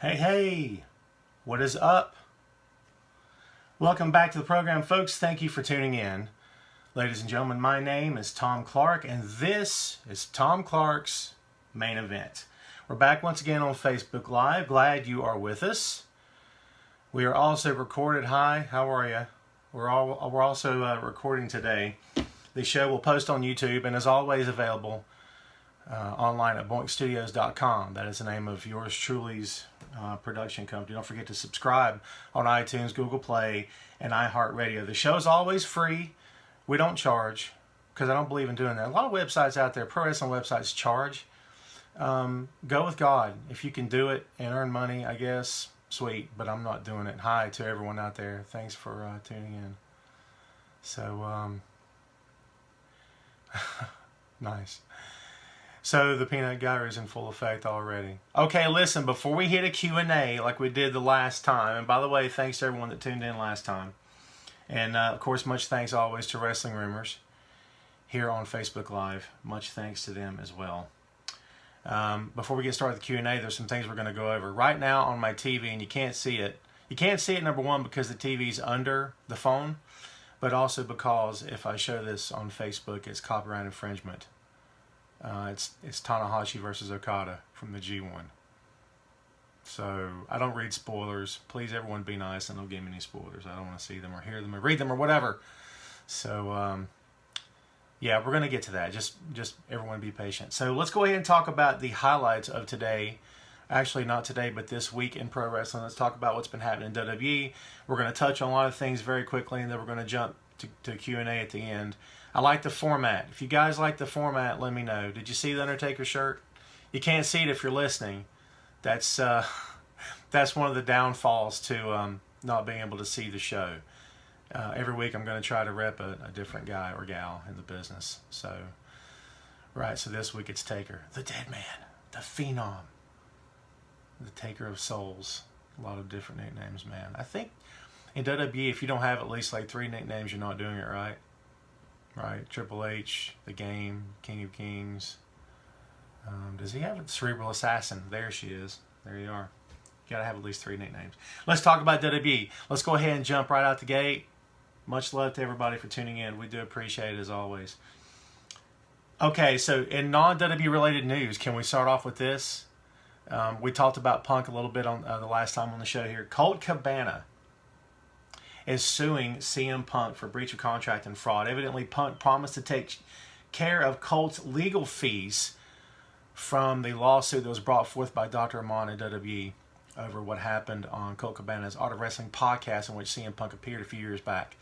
Hey, hey, what is up? Welcome back to the program, folks. Thank you for tuning in. Ladies and gentlemen, my name is Tom Clark, and this is Tom Clark's Main Event. We're back once again on Facebook Live. Glad you are with us. We are also recorded. Hi, how are you? We're also recording today. The show will post on YouTube and is always available online at boinkstudios.com. That is the name of yours truly's production company. Don't forget to subscribe on iTunes, Google Play, and iHeartRadio. The show is always free. We don't charge because I don't believe in doing that. A lot of websites out there, pro wrestling websites, charge. Go with God. If you can do it and earn money, I guess, sweet, but I'm not doing it. Hi to everyone out there. Thanks for tuning in. So, nice. So the peanut gallery is in full effect already. Okay, listen, before we hit a Q&A like we did the last time, and by the way, thanks to everyone that tuned in last time. And, of course, much thanks always to Wrestling Rumors here on Facebook Live. Much thanks to them as well. Before we get started with the Q&A, there's some things we're going to go over. Right now on my TV, and you can't see it. You can't see it, number one, because the TV's under the phone, but also because if I show this on Facebook, it's copyright infringement. It's Tanahashi versus Okada from the G1. So I don't read spoilers. Please, everyone, be nice and don't give me any spoilers. I don't want to see them or hear them or read them or whatever. So yeah, we're going to get to that. Just everyone be patient. So let's go ahead and talk about the highlights of today. Actually, not today, but this week in pro wrestling. Let's talk about what's been happening in WWE. We're going to touch on a lot of things very quickly, and then we're going to jump to Q&A at the end. I like the format. If you guys like the format, let me know. Did you see the Undertaker shirt? You can't see it if you're listening. That's one of the downfalls to not being able to see the show. Every week I'm going to try to rep a different guy or gal in the business. So, right, so this week it's Taker. The Dead Man. The Phenom. The Taker of Souls. A lot of different nicknames, man. I think in WWE, if you don't have at least like 3 nicknames, you're not doing it right. Right, Triple H, The Game, King of Kings. Does he have a Cerebral Assassin? There she is. There you are. You gotta have at least 3 nicknames. Let's talk about WWE. Let's go ahead and jump right out the gate. Much love to everybody for tuning in. We do appreciate it as always. Okay, so in non-WWE related news, can we start off with this? We talked about Punk a little bit on the last time on the show here. Colt Cabana is suing CM Punk for breach of contract and fraud. Evidently, Punk promised to take care of Colt's legal fees from the lawsuit that was brought forth by Dr. Amon and WWE over what happened on Colt Cabana's Art of Wrestling podcast, in which CM Punk appeared a few years back.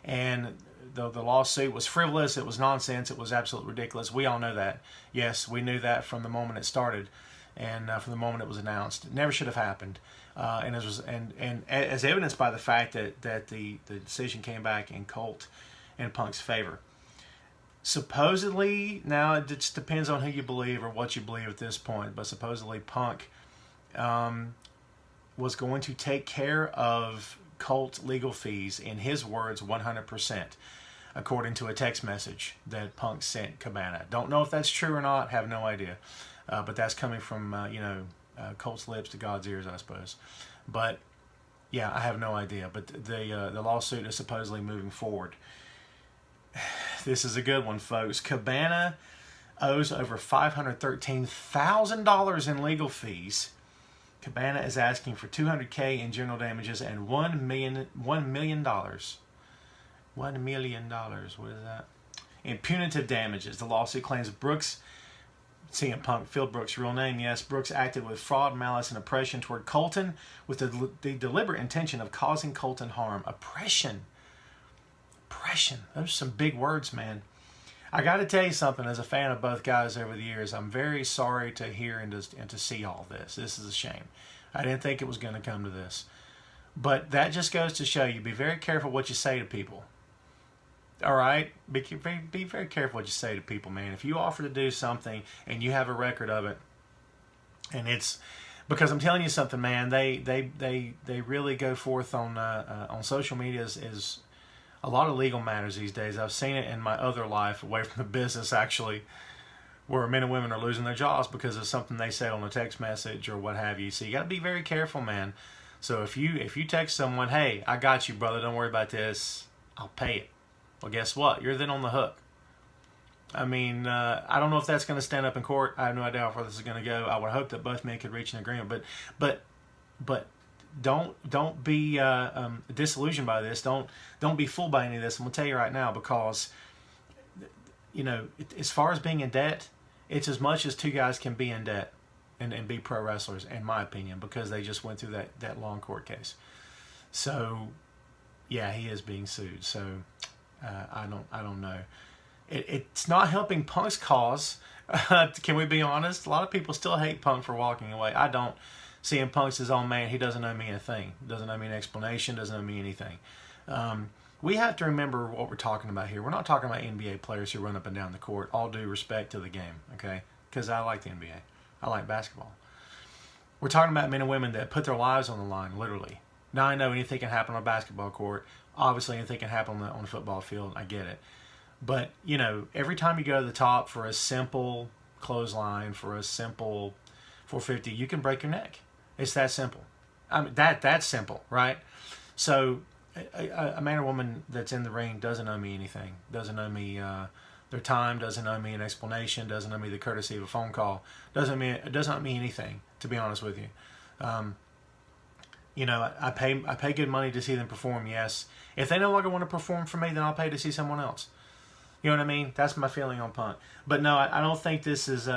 And the lawsuit was frivolous, it was nonsense, it was absolutely ridiculous. We all know that. Yes, we knew that from the moment it started and from the moment it was announced. It never should have happened. And as evidenced by the fact that the decision came back in Colt and Punk's favor. Supposedly, now it just depends on who you believe or what you believe at this point, but supposedly Punk was going to take care of Colt's legal fees, in his words, 100%, according to a text message that Punk sent Cabana. Don't know if that's true or not, have no idea. But that's coming from, Colt's lips to God's ears, I suppose. But yeah, I have no idea. But the lawsuit is supposedly moving forward. This is a good one, folks. Cabana owes over $513,000 in legal fees. Cabana is asking for $200K in general damages and $1 million. $1 million. $1 million. What is that? In punitive damages. The lawsuit claims Brooks, CM Punk, Phil Brooks' real name, yes, Brooks acted with fraud, malice, and oppression toward Colton with the deliberate intention of causing Colton harm. Oppression. Those are some big words, man. I got to tell you something, as a fan of both guys over the years, I'm very sorry to hear and to see all this. This is a shame. I didn't think it was going to come to this. But that just goes to show you, be very careful what you say to people. All right? Be very careful what you say to people, man. If you offer to do something and you have a record of it, and it's because I'm telling you something, man, they really go forth on social media is a lot of legal matters these days. I've seen it in my other life, away from the business, actually, where men and women are losing their jobs because of something they said on a text message or what have you. So you got to be very careful, man. So if you text someone, hey, I got you, brother, don't worry about this, I'll pay it. Well, guess what? You're then on the hook. I mean, I don't know if that's going to stand up in court. I have no idea how far this is going to go. I would hope that both men could reach an agreement, but don't be disillusioned by this. Don't be fooled by any of this. I'm gonna tell you right now, because as far as being in debt, it's as much as two guys can be in debt and be pro wrestlers, in my opinion, because they just went through that long court case. So, yeah, he is being sued. So, I don't know. It's not helping Punk's cause. Can we be honest? A lot of people still hate Punk for walking away. I don't. CM Punk's his own man. He doesn't owe me a thing. Doesn't owe me an explanation. Doesn't owe me anything. We have to remember what we're talking about here. We're not talking about NBA players who run up and down the court. All due respect to the game, okay? Because I like the NBA. I like basketball. We're talking about men and women that put their lives on the line, literally. Now, I know anything can happen on a basketball court. Obviously, anything can happen on the football field. I get it. But, every time you go to the top for a simple clothesline, for a simple 450, you can break your neck. It's that simple. I mean, that's simple, right? So a man or woman that's in the ring doesn't owe me anything. Doesn't owe me their time. Doesn't owe me an explanation. Doesn't owe me the courtesy of a phone call. Doesn't owe me anything, to be honest with you. I pay good money to see them perform. Yes. If they no longer want to perform for me, then I'll pay to see someone else. You know what I mean? That's my feeling on Punk. But no, I don't think this is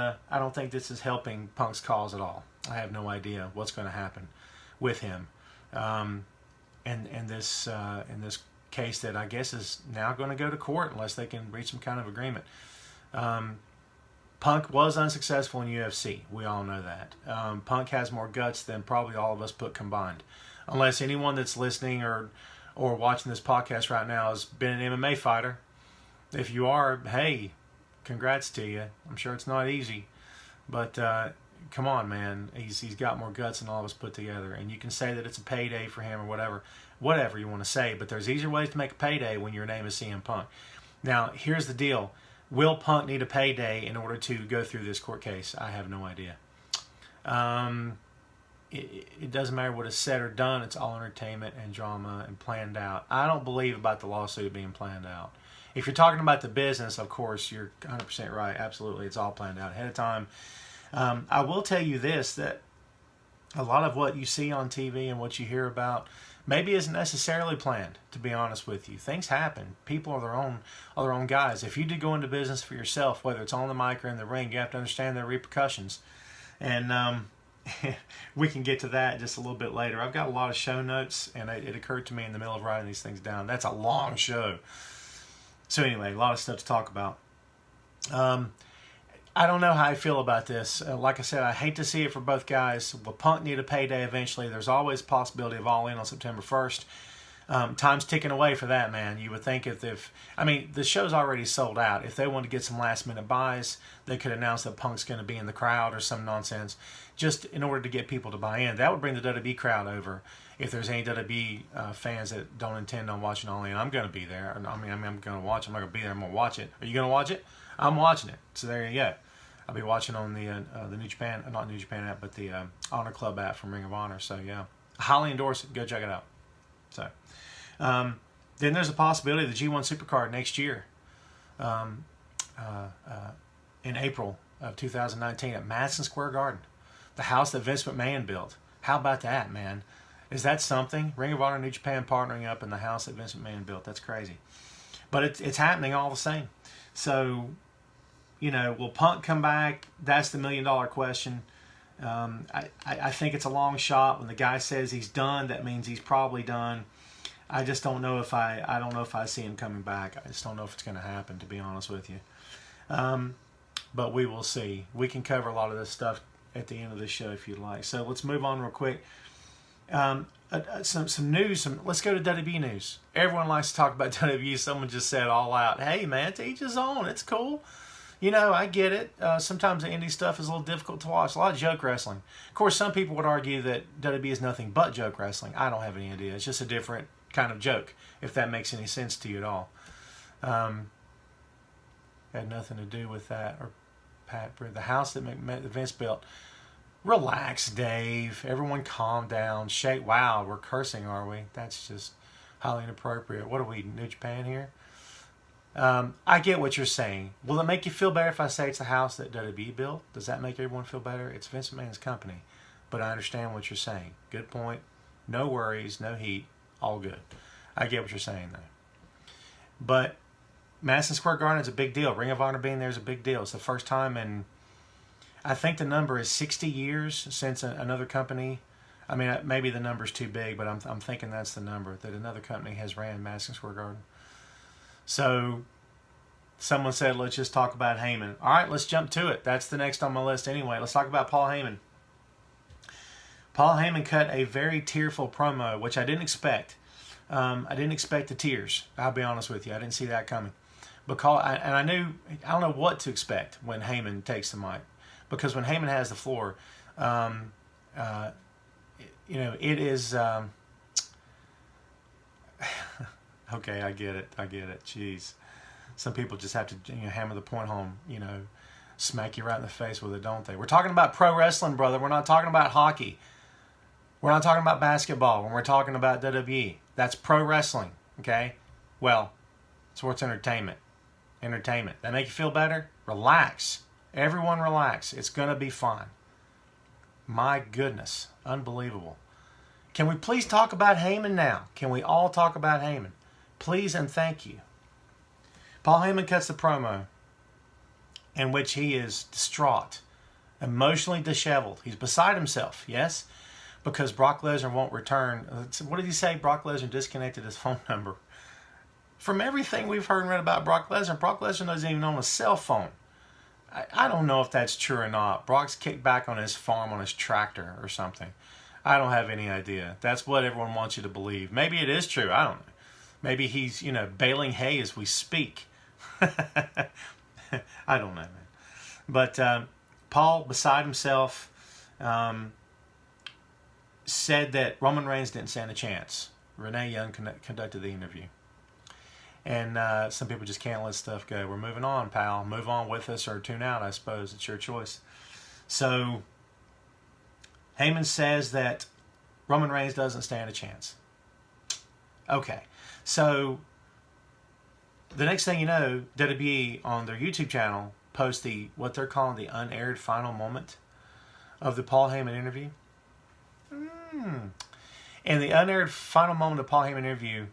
helping Punk's cause at all. I have no idea what's going to happen with him, in this case that I guess is now going to go to court unless they can reach some kind of agreement. Punk was unsuccessful in UFC. We all know that. Punk has more guts than probably all of us put combined, unless anyone that's listening or watching this podcast right now has been an MMA fighter. If you are, hey, congrats to you. I'm sure it's not easy, but come on, man. He's got more guts than all of us put together. And you can say that it's a payday for him or whatever you want to say, but there's easier ways to make a payday when your name is CM Punk. Now, here's the deal. Will Punk need a payday in order to go through this court case? I have no idea. It doesn't matter what is said or done. It's all entertainment and drama and planned out. I don't believe about the lawsuit being planned out. If you're talking about the business, of course, you're 100% right. Absolutely, it's all planned out ahead of time. I will tell you this, that a lot of what you see on TV and what you hear about maybe isn't necessarily planned, to be honest with you. Things happen. People are their own guys. If you do go into business for yourself, whether it's on the mic or in the ring, you have to understand the repercussions. And we can get to that just a little bit later. I've got a lot of show notes, and it occurred to me in the middle of writing these things down. That's a long show. So anyway, a lot of stuff to talk about. I don't know how I feel about this. Like I said, I hate to see it for both guys. Will Punk need a payday eventually? There's always a possibility of All In on September 1st. Time's ticking away for that, man. You would think the show's already sold out. If they want to get some last-minute buys, they could announce that Punk's going to be in the crowd or some nonsense, just in order to get people to buy in. That would bring the WWE crowd over. If there's any WWE fans that don't intend on watching All In, I'm going to be there. I'm going to watch. I'm not going to be there. I'm going to watch it. Are you going to watch it? I'm watching it. So there you go. I'll be watching on the New Japan, not New Japan app, but the Honor Club app from Ring of Honor. So yeah, I highly endorse it. Go check it out. So then there's a possibility of the G1 Supercard next year, in April of 2019 at Madison Square Garden, the house that Vince McMahon built. How about that, man? Is that something? Ring of Honor, New Japan partnering up in the house that Vince McMahon built. That's crazy. But it's happening all the same. So, will Punk come back? That's the $1 million question. I think it's a long shot. When the guy says he's done, that means he's probably done. I just don't know if I don't know if I see him coming back. I just don't know if it's going to happen, to be honest with you. But we will see. We can cover a lot of this stuff at the end of the show if you'd like. So let's move on real quick. Some news. Let's go to WWE news. Everyone likes to talk about WWE. Someone just said all out, hey man, to each his own. It's cool. I get it. Sometimes the indie stuff is a little difficult to watch. A lot of joke wrestling. Of course, some people would argue that WWE is nothing but joke wrestling. I don't have any idea. It's just a different kind of joke, if that makes any sense to you at all. Had nothing to do with that. Or The house that Vince built. Relax, Dave. Everyone calm down. Shake. Wow, we're cursing, are we? That's just highly inappropriate. What are we, New Japan here? I get what you're saying. Will it make you feel better if I say it's the house that WWE built? Does that make everyone feel better? It's Vince McMahon's company. But I understand what you're saying. Good point. No worries, no heat. All good. I get what you're saying, though. But Madison Square Garden is a big deal. Ring of Honor being there is a big deal. It's the first time in, I think the number is 60 years since another company, I mean, maybe the number's too big, but I'm thinking that's the number, that another company has ran Madison Square Garden. So someone said, let's just talk about Heyman. All right, let's jump to it. That's the next on my list anyway. Let's talk about Paul Heyman. Paul Heyman cut a very tearful promo, which I didn't expect. I didn't expect the tears. I'll be honest with you. I didn't see that coming. I don't know what to expect when Heyman takes the mic. Because when Heyman has the floor, it is... okay, I get it. Jeez. Some people just have to hammer the point home, smack you right in the face with it, don't they? We're talking about pro wrestling, brother. We're not talking about hockey. We're not talking about basketball when we're talking about WWE. That's pro wrestling, okay? Well, sports entertainment. That make you feel better? Relax. Everyone relax. It's going to be fine. My goodness. Unbelievable. Can we please talk about Heyman now? Can we all talk about Heyman? Please and thank you. Paul Heyman cuts the promo in which he is distraught, emotionally disheveled. He's beside himself, yes? Because Brock Lesnar won't return. What did he say? Brock Lesnar disconnected his phone number. From everything we've heard and read about Brock Lesnar doesn't even own a cell phone. I don't know if that's true or not. Brock's kicked back on his farm on his tractor or something. I don't have any idea. That's what everyone wants you to believe. Maybe it is true. I don't know. Maybe he's, baling hay as we speak. I don't know, man. But Paul, beside himself, said that Roman Reigns didn't stand a chance. Renee Young conducted the interview. And some people just can't let stuff go. We're moving on, pal. Move on with us or tune out, I suppose. It's your choice. So, Heyman says that Roman Reigns doesn't stand a chance. Okay. So, the next thing you know, WWE on their YouTube channel posts what they're calling the unaired final moment of the Paul Heyman interview. In the unaired final moment of the Paul Heyman interview,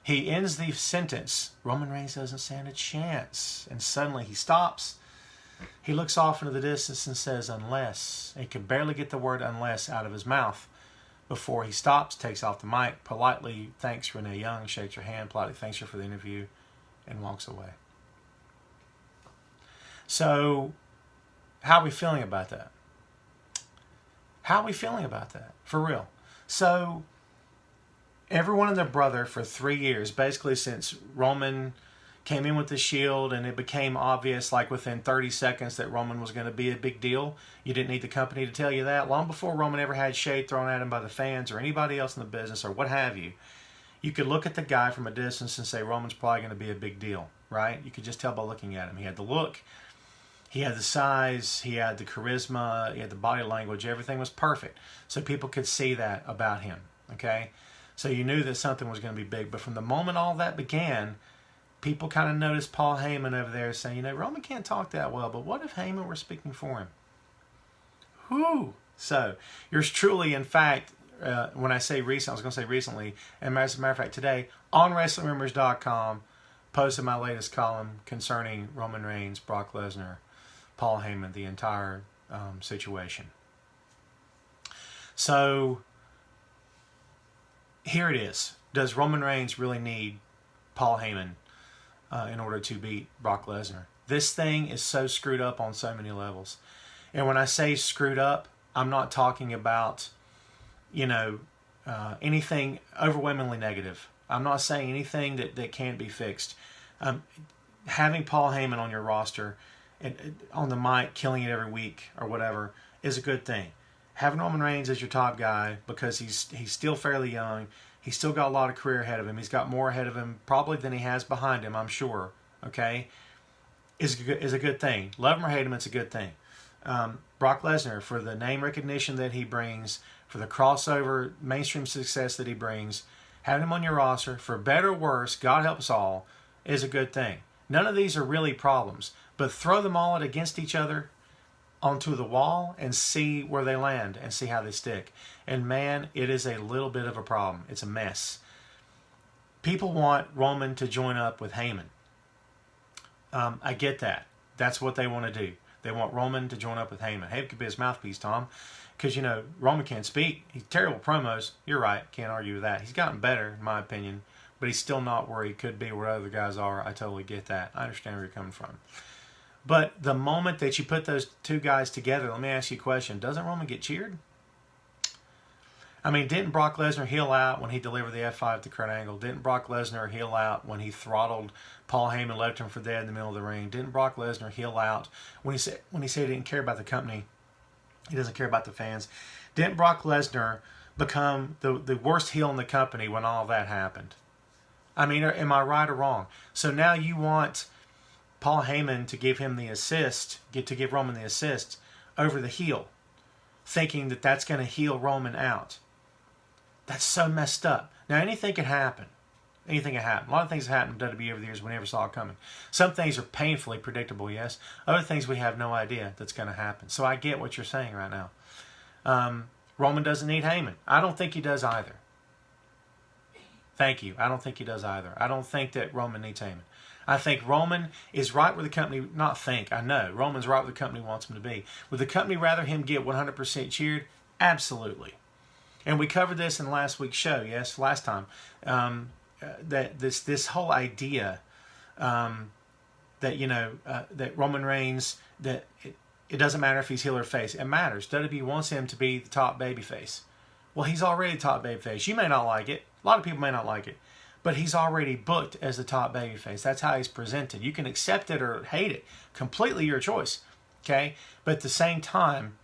he ends the sentence, Roman Reigns doesn't stand a chance. And suddenly he stops. He looks off into the distance and says, unless. He can barely get the word unless out of his mouth before he stops, takes off the mic, politely thanks Renee Young, shakes her hand, politely thanks her for the interview, and walks away. So, how are we feeling about that? For real. So, everyone and their brother for 3 years, basically since Roman came in with the Shield and it became obvious like within 30 seconds that Roman was going to be a big deal. You didn't need the company to tell you that. Long before Roman ever had shade thrown at him by the fans or anybody else in the business or what have you, you could look at the guy from a distance and say Roman's probably going to be a big deal, right? You could just tell by looking at him. He had the look, he had the size, he had the charisma, he had the body language, everything was perfect. So people could see that about him, okay? So you knew that something was going to be big. But from the moment all that began, people kind of noticed Paul Heyman over there saying, Roman can't talk that well, but what if Heyman were speaking for him? Whew. So, yours truly, in fact, when I say recent, I was going to say recently, and as a matter of fact, today, on WrestlingRumors.com, posted my latest column concerning Roman Reigns, Brock Lesnar, Paul Heyman, the entire situation. So, here it is. Does Roman Reigns really need Paul Heyman in order to beat Brock Lesnar? This thing is so screwed up on so many levels. And when I say screwed up, I'm not talking about, anything overwhelmingly negative. I'm not saying anything that can't be fixed. Having Paul Heyman on your roster, and on the mic, killing it every week or whatever, is a good thing. Having Roman Reigns as your top guy, because he's still fairly young, he's still got a lot of career ahead of him. He's got more ahead of him probably than he has behind him, I'm sure. Okay? is a good thing. Love him or hate him, it's a good thing. Brock Lesnar, for the name recognition that he brings, for the crossover mainstream success that he brings, having him on your roster, for better or worse, God help us all, is a good thing. None of these are really problems, but throw them all against each other onto the wall and see where they land and see how they stick. And man, it is a little bit of a problem. It's a mess. People want Roman to join up with Heyman. I get that. That's what they want to do. They want Roman to join up with Heyman. Heyman could be his mouthpiece, Tom. Because, you know, Roman can't speak. He's terrible promos. You're right. Can't argue with that. He's gotten better, in my opinion. But he's still not where he could be, where other guys are. I totally get that. I understand where you're coming from. But the moment that you put those two guys together, let me ask you a question. Doesn't Roman get cheered? I mean, didn't Brock Lesnar heel out when he delivered the F5 to Kurt Angle? Didn't Brock Lesnar heel out when he throttled Paul Heyman, left him for dead in the middle of the ring? Didn't Brock Lesnar heel out when he said he didn't care about the company? He doesn't care about the fans. Didn't Brock Lesnar become the worst heel in the company when all that happened? I mean, am I right or wrong? So now you want Paul Heyman to give him the assist, to give Roman the assist over the heel, thinking that that's going to heel Roman out. That's so messed up. Now, anything can happen. Anything can happen. A lot of things have happened in WWE over the years we never saw it coming. Some things are painfully predictable, yes. Other things we have no idea that's going to happen. So I get what you're saying right now. Roman doesn't need Heyman. I don't think he does either. Thank you. I don't think he does either. I don't think that Roman needs Heyman. I think Roman is right where the company, not think, I know. Roman's right where the company wants him to be. Would the company rather him get 100% cheered? Absolutely. And we covered this in last week's show, yes, last time. That this whole idea that, you know, that Roman Reigns, that it doesn't matter if he's heel or face. It matters. WWE wants him to be the top babyface. Well, he's already the top babyface. You may not like it. A lot of people may not like it. But he's already booked as the top babyface. That's how he's presented. You can accept it or hate it. Completely your choice. Okay? But at the same time,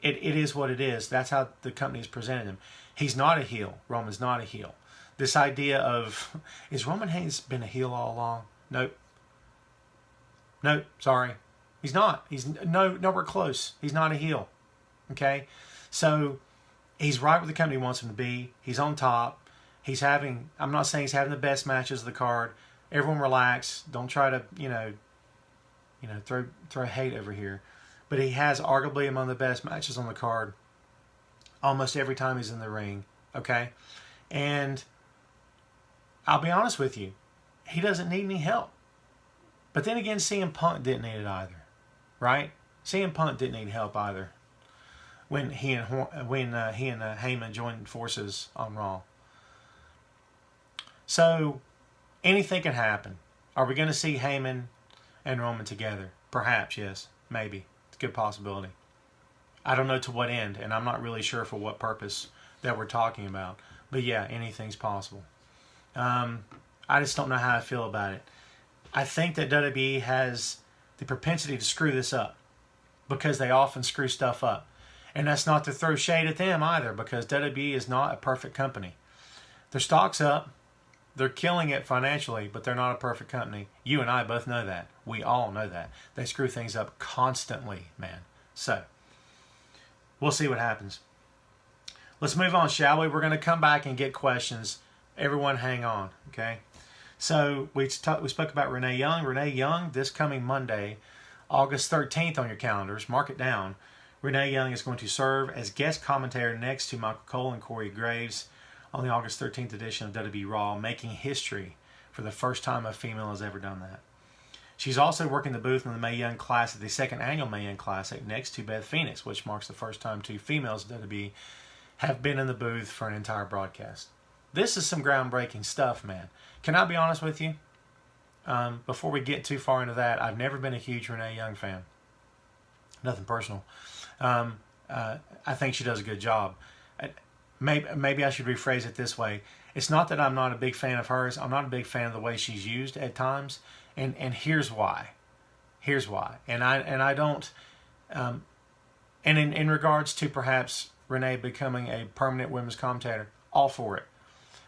it is what it is. That's how the company's presented him. He's not a heel. Roman's not a heel. This idea of, is Roman Reigns been a heel all along? Nope. Nope. Sorry. He's not. He's nowhere close. He's not a heel. Okay? So, he's right where the company wants him to be. He's on top. He's having, I'm not saying he's having the best matches of the card. Everyone relax. Don't try to, throw hate over here. But he has arguably among the best matches on the card almost every time he's in the ring. Okay? And I'll be honest with you. He doesn't need any help. But then again, CM Punk didn't need it either. Right? CM Punk didn't need help either when he and Heyman joined forces on Raw. So, anything can happen. Are we going to see Heyman and Roman together? Perhaps, yes. Maybe. It's a good possibility. I don't know to what end, and I'm not really sure for what purpose that we're talking about. But yeah, anything's possible. I just don't know how I feel about it. I think that WWE has the propensity to screw this up because they often screw stuff up. And that's not to throw shade at them either, because WWE is not a perfect company. Their stock's up. They're killing it financially, but they're not a perfect company. You and I both know that. We all know that. They screw things up constantly, man. So, we'll see what happens. Let's move on, shall we? We're going to come back and get questions. Everyone hang on, okay? So, we spoke about Renee Young. Renee Young, this coming Monday, August 13th on your calendars. Mark it down. Renee Young is going to serve as guest commentator next to Michael Cole and Corey Graves on the August 13th edition of WWE Raw, making history for the first time a female has ever done that. She's also working the booth in the Mae Young Classic, the second annual Mae Young Classic, next to Beth Phoenix, which marks the first time two females in WWE have been in the booth for an entire broadcast. This is some groundbreaking stuff, man. Can I be honest with you? Before we get too far into that, I've never been a huge Renee Young fan. Nothing personal. I think she does a good job. Maybe I should rephrase it this way. It's not that I'm not a big fan of hers. I'm not a big fan of the way she's used at times. And here's why. Here's why. And I don't... and in regards to perhaps Renee becoming a permanent women's commentator, all for it.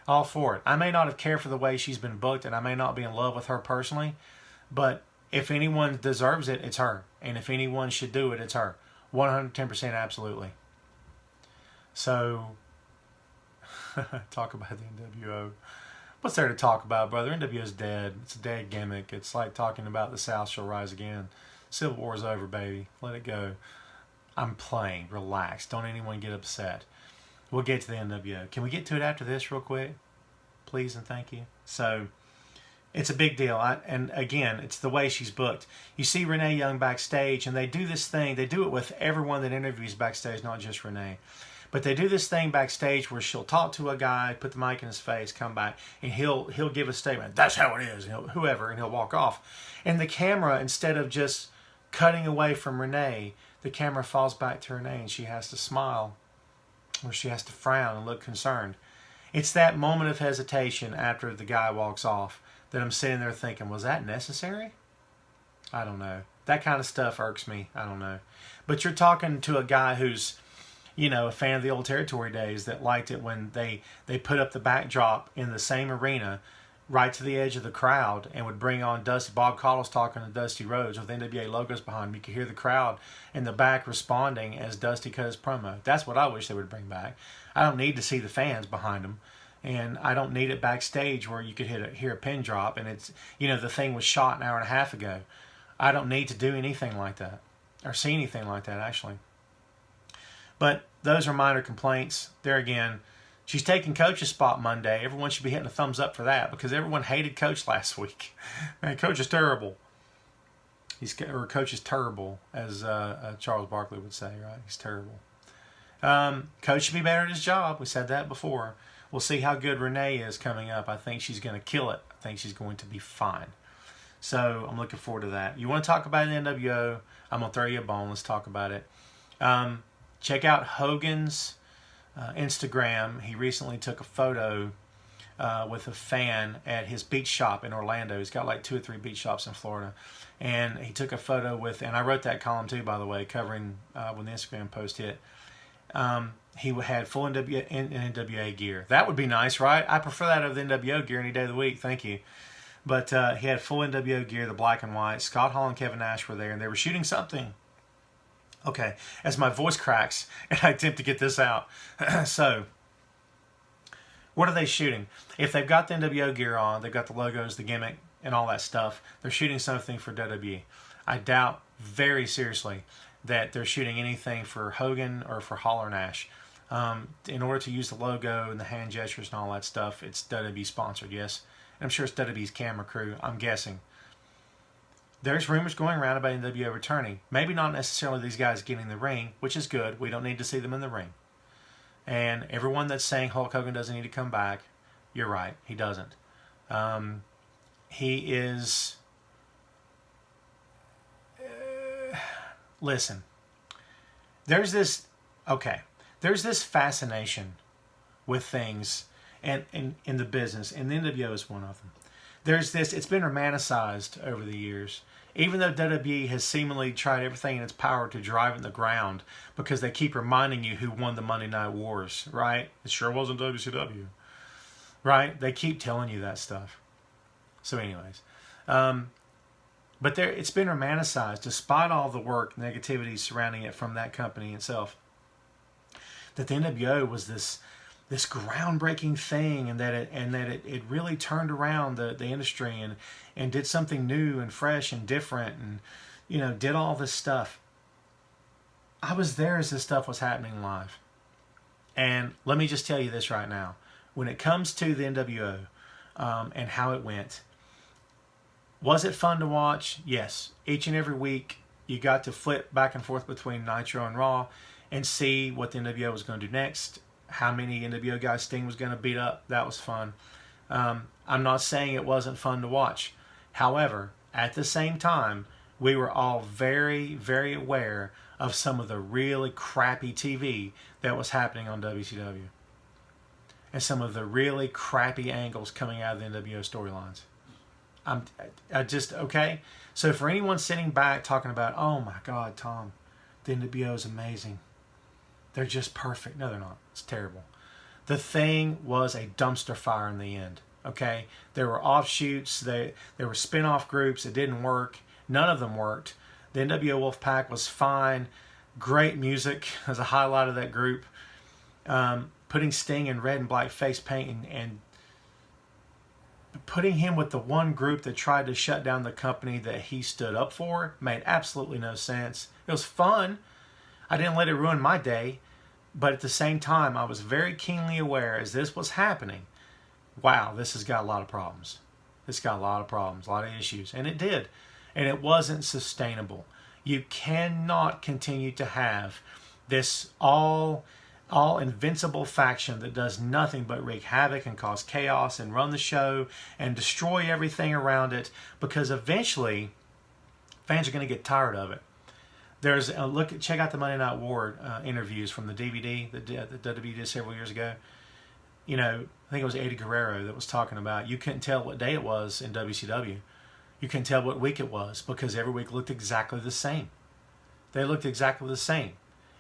All for it. I may not have cared for the way she's been booked, and I may not be in love with her personally, but if anyone deserves it, it's her. And if anyone should do it, it's her. 110% absolutely. So, talk about the NWO. What's there to talk about, brother? NWO's dead. It's a dead gimmick. It's like talking about the South shall rise again. Civil War's over, baby. Let it go. I'm playing. Relax. Don't anyone get upset. We'll get to the NWO. Can we get to it after this real quick? Please and thank you. So, it's a big deal. And again, it's the way she's booked. You see Renee Young backstage, and they do this thing. They do it with everyone that interviews backstage, not just Renee. But they do this thing backstage where she'll talk to a guy, put the mic in his face, come back, and he'll give a statement. That's how it is. And he'll walk off. And the camera, instead of just cutting away from Renee, the camera falls back to Renee, and she has to smile, or she has to frown and look concerned. It's that moment of hesitation after the guy walks off that I'm sitting there thinking, was that necessary? I don't know. That kind of stuff irks me. I don't know. But you're talking to a guy who's, a fan of the old territory days that liked it when they put up the backdrop in the same arena right to the edge of the crowd and would bring on Dusty. Bob Caudle's talking to Dusty Rhodes with NWA logos behind him. You could hear the crowd in the back responding as Dusty cut his promo. That's what I wish they would bring back. I don't need to see the fans behind them. And I don't need it backstage where you could hear a pin drop and it's, the thing was shot an hour and a half ago. I don't need to do anything like that or see anything like that, actually. But those are minor complaints. There again, she's taking Coach's spot Monday. Everyone should be hitting a thumbs up for that because everyone hated Coach last week. Man, Coach is terrible. Coach is terrible, as Charles Barkley would say, right? He's terrible. Coach should be better at his job. We said that before. We'll see how good Renee is coming up. I think she's going to kill it. I think she's going to be fine. So I'm looking forward to that. You want to talk about the NWO? I'm going to throw you a bone. Let's talk about it. Check out Hogan's Instagram. He recently took a photo with a fan at his beach shop in Orlando. He's got like 2 or 3 beach shops in Florida. And he took a photo with, and I wrote that column too, by the way, covering when the Instagram post hit. He had full NWA gear. That would be nice, right? I prefer that over the NWO gear any day of the week. Thank you. But he had full NWO gear, the black and white. Scott Hall and Kevin Nash were there, and they were shooting something. Okay, as my voice cracks, and I attempt to get this out. So, what are they shooting? If they've got the NWO gear on, they've got the logos, the gimmick, and all that stuff, they're shooting something for WWE. I doubt very seriously that they're shooting anything for Hogan or for Hall or Nash. In order to use the logo and the hand gestures and all that stuff, it's WWE sponsored, yes? And I'm sure it's WWE's camera crew, I'm guessing. There's rumors going around about NWO returning. Maybe not necessarily these guys getting in the ring, which is good. We don't need to see them in the ring. And everyone that's saying Hulk Hogan doesn't need to come back, you're right, he doesn't. He is... listen, there's this fascination with things and in the business, and the NWO is one of them. There's this, it's been romanticized over the years. Even though WWE has seemingly tried everything in its power to drive it in the ground because they keep reminding you who won the Monday Night Wars, right? It sure wasn't WCW, right? They keep telling you that stuff. So anyways, but it's been romanticized despite all the work, negativity surrounding it from that company itself. That the NWO was this groundbreaking thing, and that it really turned around the industry and did something new and fresh and different, and did all this stuff. I was there as this stuff was happening live, and let me just tell you this right now: when it comes to the NWO and how it went, was it fun to watch? Yes. Each and every week, you got to flip back and forth between Nitro and Raw and see what the NWO was going to do next. How many NWO guys Sting was going to beat up. That was fun. I'm not saying it wasn't fun to watch. However, at the same time, we were all very, very aware of some of the really crappy TV that was happening on WCW. And some of the really crappy angles coming out of the NWO storylines. I just, okay? So for anyone sitting back talking about, oh my God, Tom, the NWO is amazing. They're just perfect. No, they're not. It's terrible. The thing was a dumpster fire in the end, okay? There were offshoots. There were spin-off groups. It didn't work. None of them worked. The NWO Wolfpack was fine. Great music as a highlight of that group. Putting Sting in red and black face paint and putting him with the one group that tried to shut down the company that he stood up for made absolutely no sense. It was fun. I didn't let it ruin my day. But at the same time, I was very keenly aware as this was happening, wow, this has got a lot of problems. This got a lot of problems, a lot of issues. And it did. And it wasn't sustainable. You cannot continue to have this all invincible faction that does nothing but wreak havoc and cause chaos and run the show and destroy everything around it, because eventually fans are going to get tired of it. There's a check out the Monday Night War interviews from the DVD that WWE did several years ago. You know, I think it was Eddie Guerrero that was talking about you couldn't tell what day it was in WCW. You couldn't tell what week it was because every week looked exactly the same. They looked exactly the same.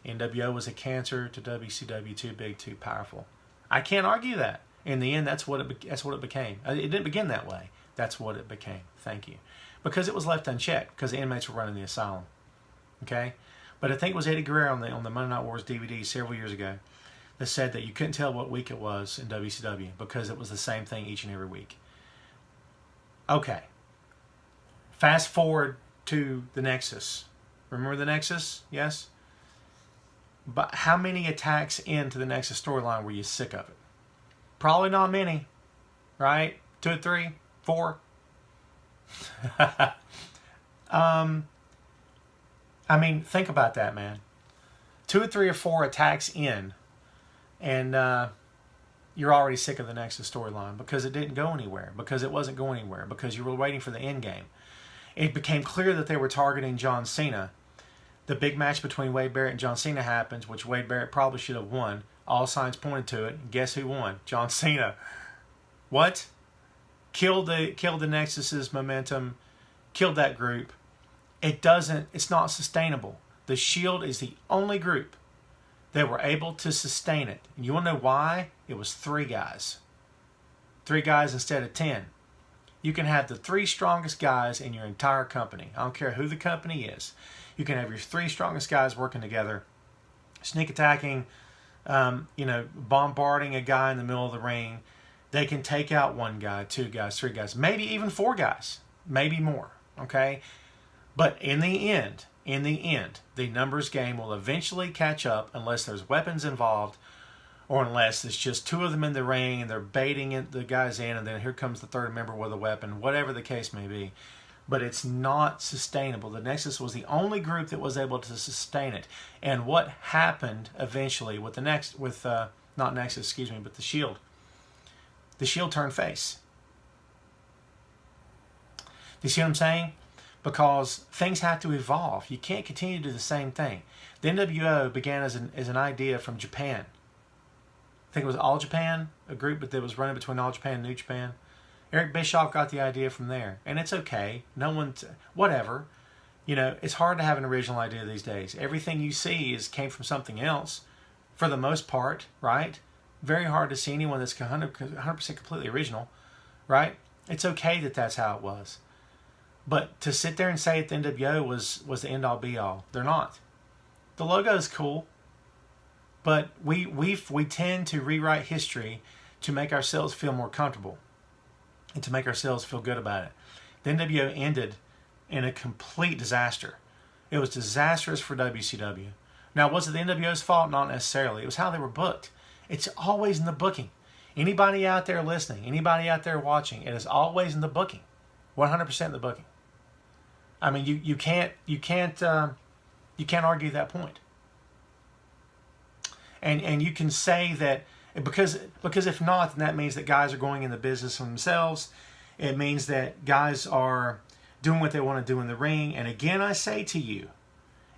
NWO was a cancer to WCW, too big, too powerful. I can't argue that. In the end, that's what it became. It didn't begin that way. That's what it became. Thank you. Because it was left unchecked because the inmates were running the asylum. Okay, but I think it was Eddie Guerrero on the Monday Night Wars DVD several years ago that said that you couldn't tell what week it was in WCW because it was the same thing each and every week. Okay, fast forward to the Nexus. Remember the Nexus? Yes? But how many attacks into the Nexus storyline were you sick of it? Probably not many, right? 2 or 3, 4. I mean, think about that, man. 2 or 3 or 4 attacks in, and you're already sick of the Nexus storyline because it didn't go anywhere, because it wasn't going anywhere, because you were waiting for the end game. It became clear that they were targeting John Cena. The big match between Wade Barrett and John Cena happens, which Wade Barrett probably should have won. All signs pointed to it. And guess who won? John Cena. What? Killed the Nexus's momentum, killed that group. It's not sustainable. The Shield is the only group that were able to sustain it. And you want to know why? It was 3 guys. 3 guys instead of 10. You can have the 3 strongest guys in your entire company. I don't care who the company is. You can have your 3 strongest guys working together, sneak attacking, bombarding a guy in the middle of the ring. They can take out 1 guy, 2 guys, 3 guys, maybe even 4 guys, maybe more. Okay? But in the end, the numbers game will eventually catch up unless there's weapons involved or unless it's just 2 of them in the ring and they're baiting the guys in and then here comes the 3rd member with a weapon, whatever the case may be. But it's not sustainable. The Nexus was the only group that was able to sustain it. And what happened eventually with the Shield? The Shield turned face. Do you see what I'm saying? Because things have to evolve. You can't continue to do the same thing. The NWO began as an idea from Japan. I think it was All Japan, a group that was running between All Japan and New Japan. Eric Bischoff got the idea from there. And it's okay. Whatever. You know, it's hard to have an original idea these days. Everything you see came from something else for the most part, right? Very hard to see anyone that's 100% completely original, right? It's okay that that's how it was. But to sit there and say that the NWO was the end-all be-all, they're not. The logo is cool, but we tend to rewrite history to make ourselves feel more comfortable and to make ourselves feel good about it. The NWO ended in a complete disaster. It was disastrous for WCW. Now, was it the NWO's fault? Not necessarily. It was how they were booked. It's always in the booking. Anybody out there listening, anybody out there watching, it is always in the booking. 100% in the booking. I mean, you can't argue that point. And you can say that because if not, then that means that guys are going in the business for themselves. It means that guys are doing what they want to do in the ring. And again, I say to you,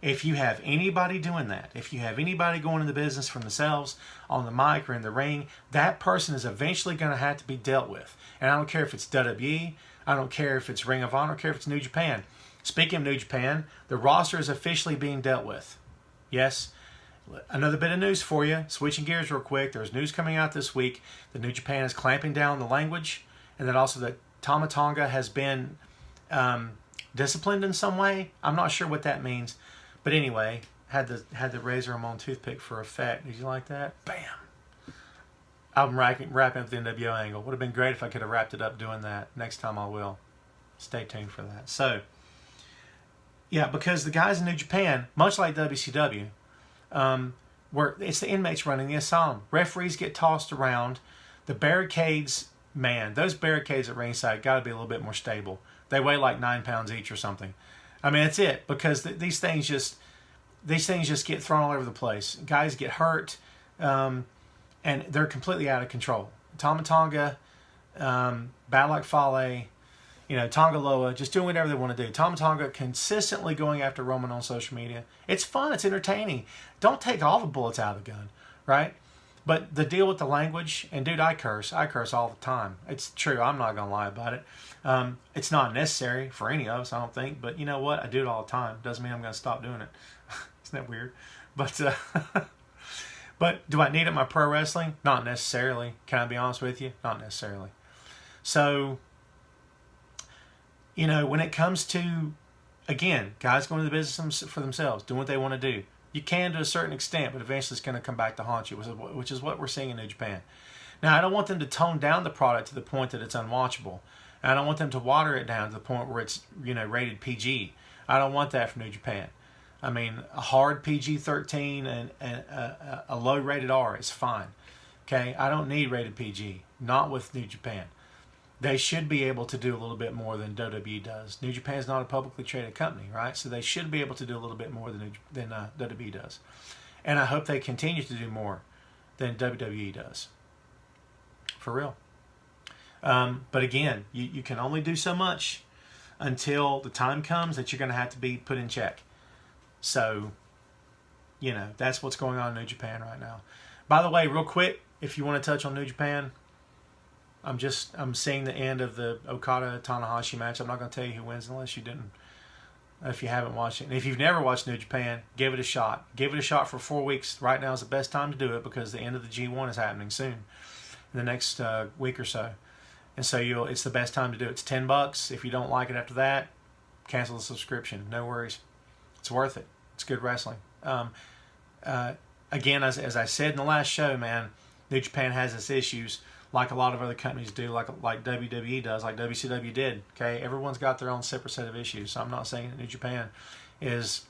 if you have anybody doing that, if you have anybody going in the business for themselves on the mic or in the ring, that person is eventually going to have to be dealt with. And I don't care if it's WWE, I don't care if it's Ring of Honor, I don't care if it's New Japan. Speaking of New Japan, the roster is officially being dealt with. Yes. Another bit of news for you. Switching gears real quick. There's news coming out this week that New Japan is clamping down the language, and that also that Tama Tonga has been disciplined in some way. I'm not sure what that means. But anyway, had the razor Ramon toothpick for effect. Did you like that? Bam! I'm wrapping up the NWO angle. Would have been great if I could have wrapped it up doing that. Next time I will. Stay tuned for that. So, yeah, because the guys in New Japan, much like WCW, where it's the inmates running the asylum. Referees get tossed around. The barricades, man, those barricades at ringside got to be a little bit more stable. They weigh like 9 pounds each or something. I mean, that's it, because these things just get thrown all over the place. Guys get hurt, and they're completely out of control. Tama Tonga, Bad Luck Fale, Tonga Loa, just doing whatever they want to do. Tama Tonga consistently going after Roman on social media. It's fun. It's entertaining. Don't take all the bullets out of the gun, right? But the deal with the language, and dude, I curse all the time. It's true. I'm not going to lie about it. It's not necessary for any of us, I don't think. But you know what? I do it all the time. Doesn't mean I'm going to stop doing it. Isn't that weird? But but do I need it in my pro wrestling? Not necessarily. Can I be honest with you? Not necessarily. So, when it comes to, again, guys going to the business for themselves, doing what they want to do, you can to a certain extent, but eventually it's going to come back to haunt you, which is what we're seeing in New Japan. Now, I don't want them to tone down the product to the point that it's unwatchable. I don't want them to water it down to the point where it's, rated PG. I don't want that from New Japan. I mean, a hard PG-13 and a low rated R is fine. Okay? I don't need rated PG. Not with New Japan. They should be able to do a little bit more than WWE does. New Japan is not a publicly traded company, right? So they should be able to do a little bit more than WWE does. And I hope they continue to do more than WWE does. For real. But again, you can only do so much until the time comes that you're going to have to be put in check. So, that's what's going on in New Japan right now. By the way, real quick, if you want to touch on New Japan, I'm seeing the end of the Okada-Tanahashi match. I'm not going to tell you who wins if you haven't watched it. And if you've never watched New Japan, give it a shot. Give it a shot for 4 weeks. Right now is the best time to do it because the end of the G1 is happening soon, in the next week or so. And so it's the best time to do it. It's $10. If you don't like it after that, cancel the subscription. No worries. It's worth it. It's good wrestling. Again, as I said in the last show, man, New Japan has its issues like a lot of other companies do, like WWE does, like WCW did. Okay, everyone's got their own separate set of issues. So I'm not saying that New Japan is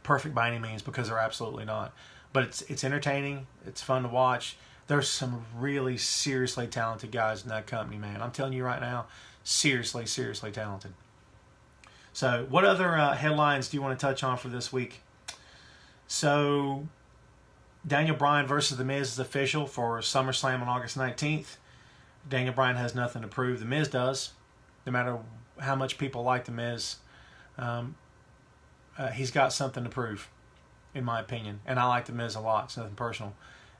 perfect by any means, because they're absolutely not. But it's entertaining. It's fun to watch. There's some really seriously talented guys in that company, man. I'm telling you right now, seriously talented. So what other headlines do you want to touch on for this week? So Daniel Bryan versus The Miz is official for SummerSlam on August 19th. Daniel Bryan has nothing to prove. The Miz does. No matter how much people like The Miz, he's got something to prove, in my opinion. And I like The Miz a lot. It's nothing personal.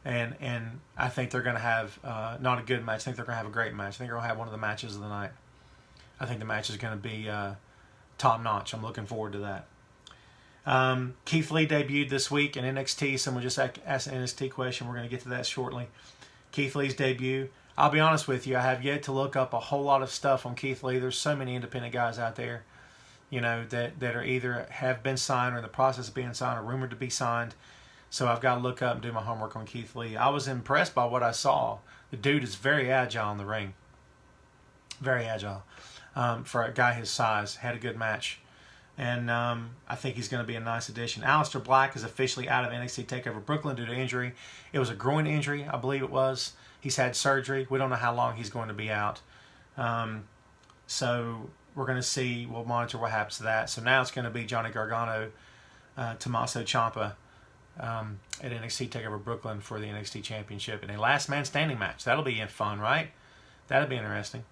And I think they're going to have not a good match. I think they're going to have a great match. I think they're going to have one of the matches of the night. I think the match is going to be top-notch. I'm looking forward to that. Keith Lee debuted this week in NXT. Someone just asked an NXT question. We're going to get to that shortly. Keith Lee's debut. I'll be honest with you, I have yet to look up a whole lot of stuff on Keith Lee. There's so many independent guys out there, that are either have been signed or in the process of being signed or rumored to be signed. So I've got to look up and do my homework on Keith Lee. I was impressed by what I saw. The dude is very agile in the ring. Very agile. For a guy his size. Had a good match. And I think he's going to be a nice addition. Aleister Black is officially out of NXT TakeOver Brooklyn due to injury. It was a groin injury, I believe it was. He's had surgery. We don't know how long he's going to be out. So we're going to see. We'll monitor what happens to that. So now it's going to be Johnny Gargano, Tommaso Ciampa at NXT TakeOver Brooklyn for the NXT Championship in a last man standing match. That'll be fun, right? That'll be interesting.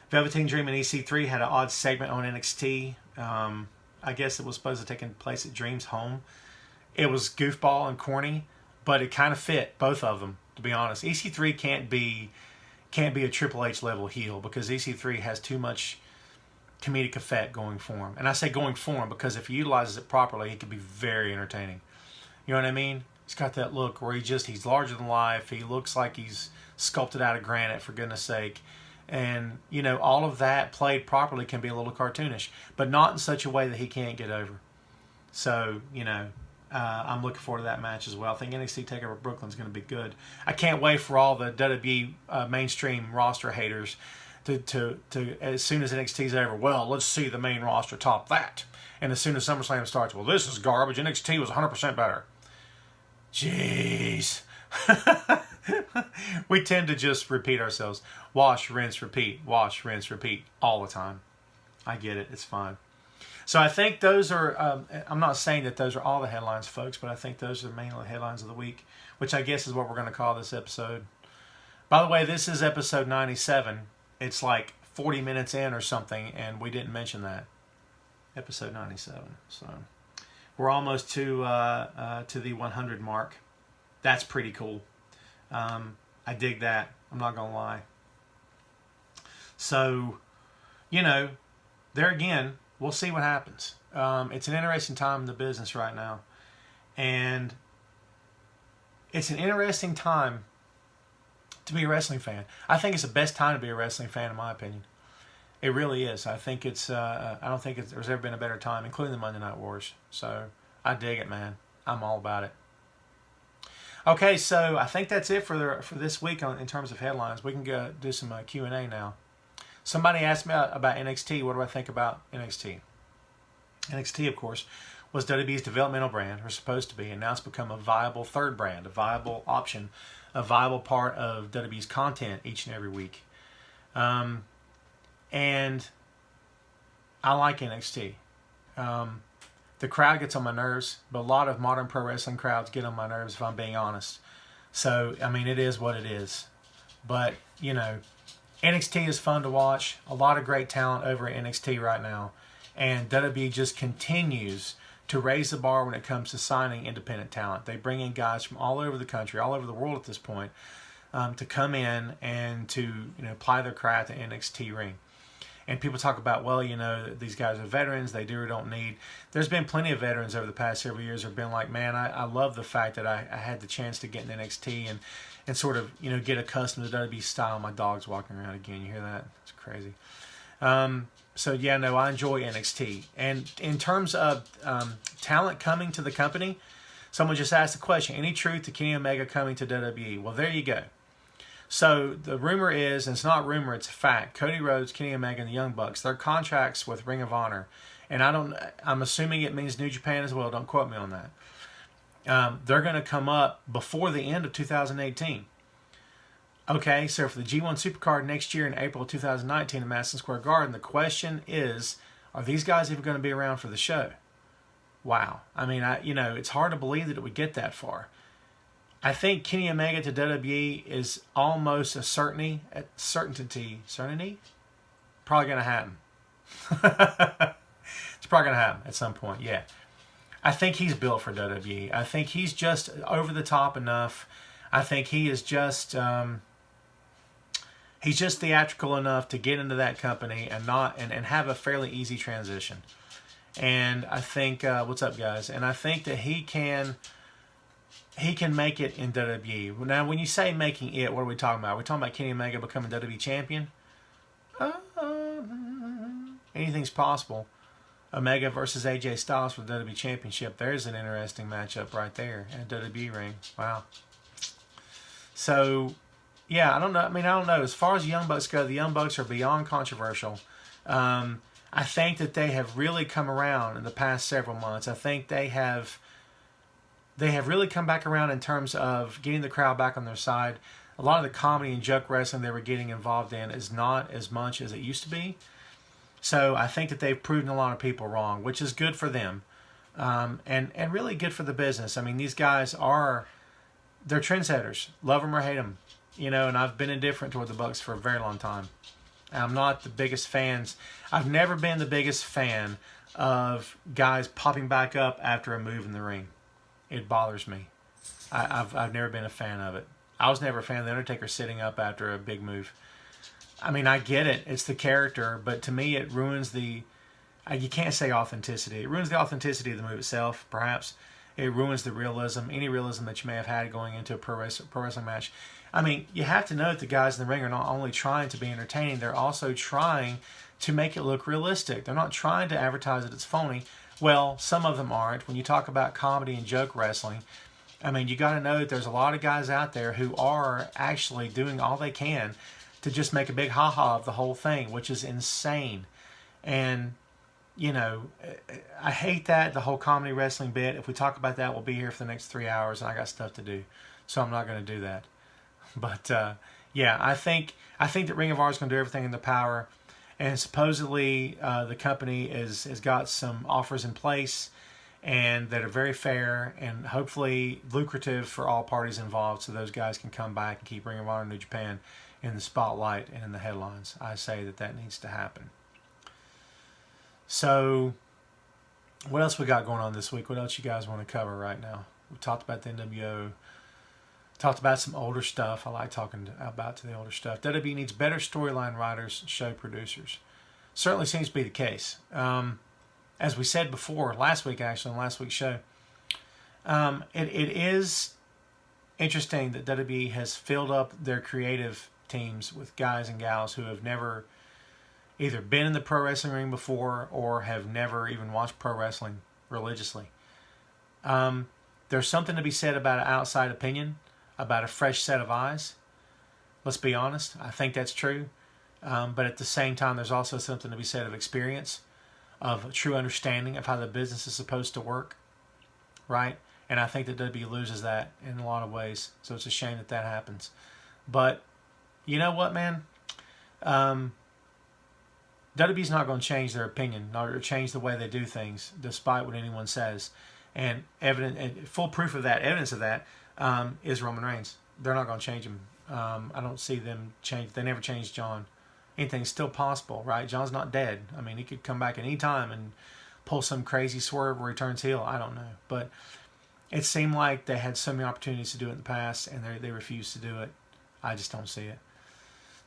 Velveteen Dream and EC3 had an odd segment on NXT. I guess it was supposed to take place at Dream's home. It was goofball and corny, but it kind of fit both of them, to be honest. EC3 can't be a Triple H level heel because EC3 has too much comedic effect going for him. And I say going for him because if he utilizes it properly, he could be very entertaining. You know what I mean? He's got that look where he's larger than life. He looks like he's sculpted out of granite, for goodness sake. And, you know, all of that played properly can be a little cartoonish, but not in such a way that he can't get over. So, you know, I'm looking forward to that match as well. I think NXT TakeOver Brooklyn's going to be good. I can't wait for all the WWE mainstream roster haters to as soon as NXT's over, well, let's see the main roster top that. And as soon as SummerSlam starts, well, this is garbage. NXT was 100% better. Jeez. We tend to just repeat ourselves. Wash, rinse, repeat. Wash, rinse, repeat all the time. I get it. It's fine. So I think those are, I'm not saying that those are all the headlines, folks, but I think those are the main headlines of the week, which I guess is what we're going to call this episode. By the way, this is episode 97. It's like 40 minutes in or something, and we didn't mention that. Episode 97. So we're almost to the 100 mark. That's pretty cool. I dig that. I'm not going to lie. So, you know, there again, we'll see what happens. It's an interesting time in the business right now. And it's an interesting time to be a wrestling fan. I think it's the best time to be a wrestling fan, in my opinion. It really is. I think it's. I don't think there's ever been a better time, including the Monday Night Wars. So I dig it, man. I'm all about it. Okay, so I think that's it for this week in terms of headlines. We can go do some Q&A now. Somebody asked me about NXT. What do I think about NXT? NXT, of course, was WWE's developmental brand, or supposed to be, and now it's become a viable third brand, a viable option, a viable part of WWE's content each and every week. And I like NXT. The crowd gets on my nerves, but a lot of modern pro wrestling crowds get on my nerves, if I'm being honest. So, I mean, it is what it is. But, you know, NXT is fun to watch. A lot of great talent over at NXT right now. And WWE just continues to raise the bar when it comes to signing independent talent. They bring in guys from all over the country, all over the world at this point, to come in and to, you know, apply their craft at NXT ring. And people talk about, well, you know, these guys are veterans, they do or don't need. There's been plenty of veterans over the past several years who have been like, man, I love the fact that I had the chance to get in NXT and sort of, you know, get accustomed to WWE style. My dog's walking around again. You hear that? It's crazy. So, yeah, no, I enjoy NXT. And in terms of talent coming to the company, someone just asked the question, any truth to Kenny Omega coming to WWE? Well, there you go. So the rumor is, and it's not rumor, it's a fact, Cody Rhodes, Kenny Omega, and the Young Bucks, their contracts with Ring of Honor, and I'm assuming it means New Japan as well, don't quote me on that. They're going to come up before the end of 2018. Okay, so for the G1 Supercard next year in April 2019 in Madison Square Garden, the question is, are these guys even going to be around for the show? Wow. I mean, you know, it's hard to believe that it would get that far. I think Kenny Omega to WWE is almost a certainty? Probably going to happen. It's probably going to happen at some point, yeah. I think he's built for WWE. I think he's just over the top enough. I think he is just he's just theatrical enough to get into that company and have a fairly easy transition. And I think what's up, guys? And I think that he can make it in WWE. Now, when you say making it, what are we talking about? Are we talking about Kenny Omega becoming WWE champion? Anything's possible. Omega versus AJ Styles for the WWE Championship. There's an interesting matchup right there at WWE ring. Wow. So, yeah, I don't know. I mean, I don't know. As far as the Young Bucks go, the Young Bucks are beyond controversial. I think that they have really come around in the past several months. I think they have really come back around in terms of getting the crowd back on their side. A lot of the comedy and joke wrestling they were getting involved in is not as much as it used to be. So I think that they've proven a lot of people wrong, which is good for them, and really good for the business. I mean, these guys they're trendsetters. Love them or hate them, you know. And I've been indifferent toward the Bucks for a very long time. I'm not the biggest fans. I've never been the biggest fan of guys popping back up after a move in the ring. It bothers me. I've never been a fan of it. I was never a fan of The Undertaker sitting up after a big move. I mean, I get it. It's the character. But to me, it ruins you can't say authenticity. It ruins the authenticity of the move itself, perhaps. It ruins the realism, any realism that you may have had going into a pro wrestling match. I mean, you have to know that the guys in the ring are not only trying to be entertaining, they're also trying to make it look realistic. They're not trying to advertise that it's phony. Well, some of them aren't. When you talk about comedy and joke wrestling, I mean, you got to know that there's a lot of guys out there who are actually doing all they can to just make a big ha-ha of the whole thing, which is insane. And, you know, I hate that, the whole comedy wrestling bit. If we talk about that, we'll be here for the next 3 hours, and I got stuff to do. So I'm not going to do that. But, yeah, I think that Ring of Honor is going to do everything in their power. And supposedly the company has got some offers in place and that are very fair and hopefully lucrative for all parties involved, so those guys can come back and keep Ring of Honor New Japan in the spotlight and in the headlines. I say that needs to happen. So what else we got going on this week? What else you guys want to cover right now? We talked about the NWO. Talked about some older stuff. I like talking about the older stuff. WWE needs better storyline writers, show producers. Certainly seems to be the case. As we said before, last week actually, on last week's show, it is interesting that WWE has filled up their creative teams with guys and gals who have never either been in the pro wrestling ring before or have never even watched pro wrestling religiously. There's something to be said about an outside opinion, about a fresh set of eyes. Let's be honest. I think that's true. But at the same time, there's also something to be said of experience, of a true understanding of how the business is supposed to work, right? And I think that WWE loses that in a lot of ways. So it's a shame that happens. But you know what, man? WWE's not going to change their opinion or change the way they do things, despite what anyone says. And full proof of that, evidence of that, is Roman Reigns. They're not going to change him. I don't see them change. They never changed John. Anything's still possible, right? John's not dead. I mean, he could come back at any time and pull some crazy swerve where he turns heel. I don't know. But it seemed like they had so many opportunities to do it in the past, and they refused to do it. I just don't see it.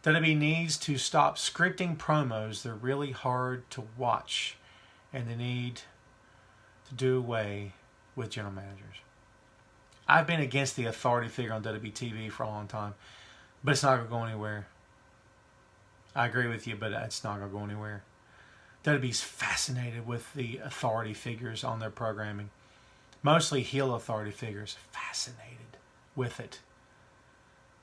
WWE needs to stop scripting promos. They're really hard to watch. And they need to do away with general managers. I've been against the authority figure on WWE TV for a long time, but it's not going to go anywhere. I agree with you, but it's not going to go anywhere. WWE's fascinated with the authority figures on their programming. Mostly heel authority figures. Fascinated with it.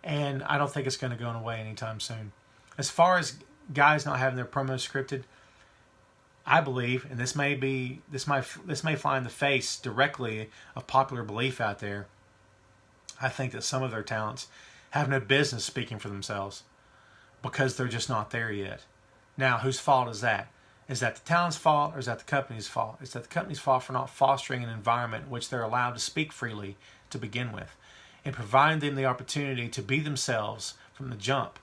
And I don't think it's going to go away anytime soon. As far as guys not having their promos scripted, I believe, and this may fly in the face directly of popular belief out there, I think that some of their talents have no business speaking for themselves because they're just not there yet. Now, whose fault is that? Is that the talent's fault or is that the company's fault? Is that the company's fault for not fostering an environment in which they're allowed to speak freely to begin with and providing them the opportunity to be themselves from the jump?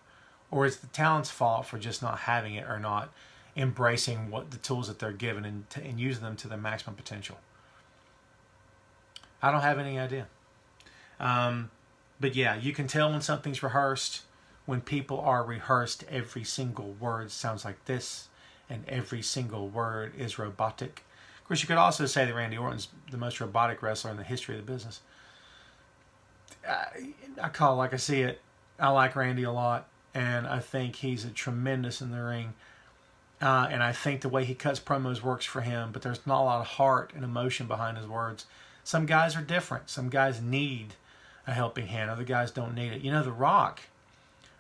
Or is the talent's fault for just not having it or not embracing what the tools that they're given and using them to their maximum potential? I don't have any idea. But yeah, you can tell when something's rehearsed. When people are rehearsed, every single word sounds like this, and every single word is robotic. Of course, you could also say that Randy Orton's the most robotic wrestler in the history of the business. I call it like I see it. I like Randy a lot, and I think he's a tremendous in the ring. And I think the way he cuts promos works for him, but there's not a lot of heart and emotion behind his words. Some guys are different. Some guys need a helping hand. Other guys don't need it. You know, The Rock,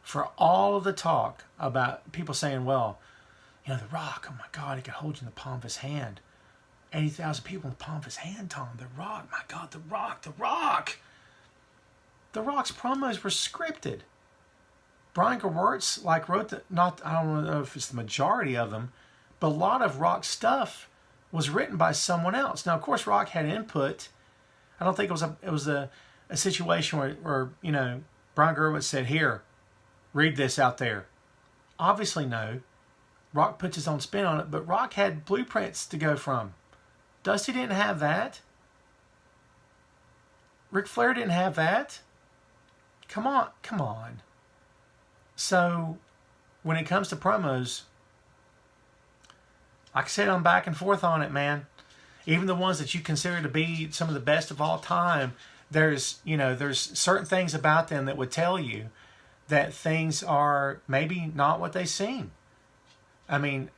for all of the talk about people saying, well, you know, The Rock, oh my God, he could hold you in the palm of his hand. 80,000 people in the palm of his hand, Tom. The Rock, my God, The Rock, The Rock. The Rock's promos were scripted. Brian Gewirtz wrote I don't know if it's the majority of them, but a lot of Rock's stuff was written by someone else. Now, of course, Rock had input. I don't think it was a situation where you know, Brian Gewirtz said, here, read this out there. Obviously, no. Rock puts his own spin on it, but Rock had blueprints to go from. Dusty didn't have that. Ric Flair didn't have that. Come on. So, when it comes to promos, like I said, I'm back and forth on it, man. even the ones that you consider to be some of the best of all time, there's certain things about them that would tell you that things are maybe not what they seem. I mean,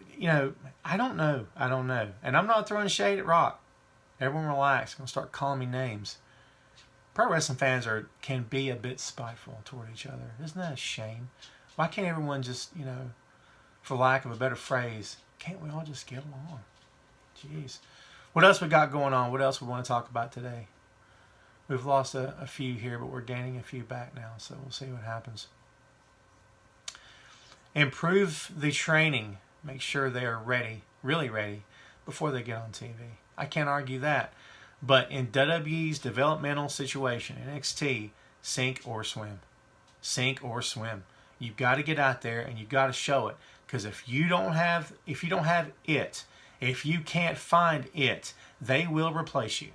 I don't know. And I'm not throwing shade at Rock. Everyone relax. I'm going to start calling me names. Pro wrestling fans can be a bit spiteful toward each other. Isn't that a shame? Why can't everyone just, for lack of a better phrase, can't we all just get along? Jeez. What else we got going on? What else we want to talk about today? We've lost a few here, but we're gaining a few back now, so we'll see what happens. Improve the training. Make sure they are ready, really ready, before they get on TV. I can't argue that. But in WWE's developmental situation, NXT, sink or swim. Sink or swim. You've got to get out there and you've got to show it. Because if you don't have it, if you can't find it, they will replace you.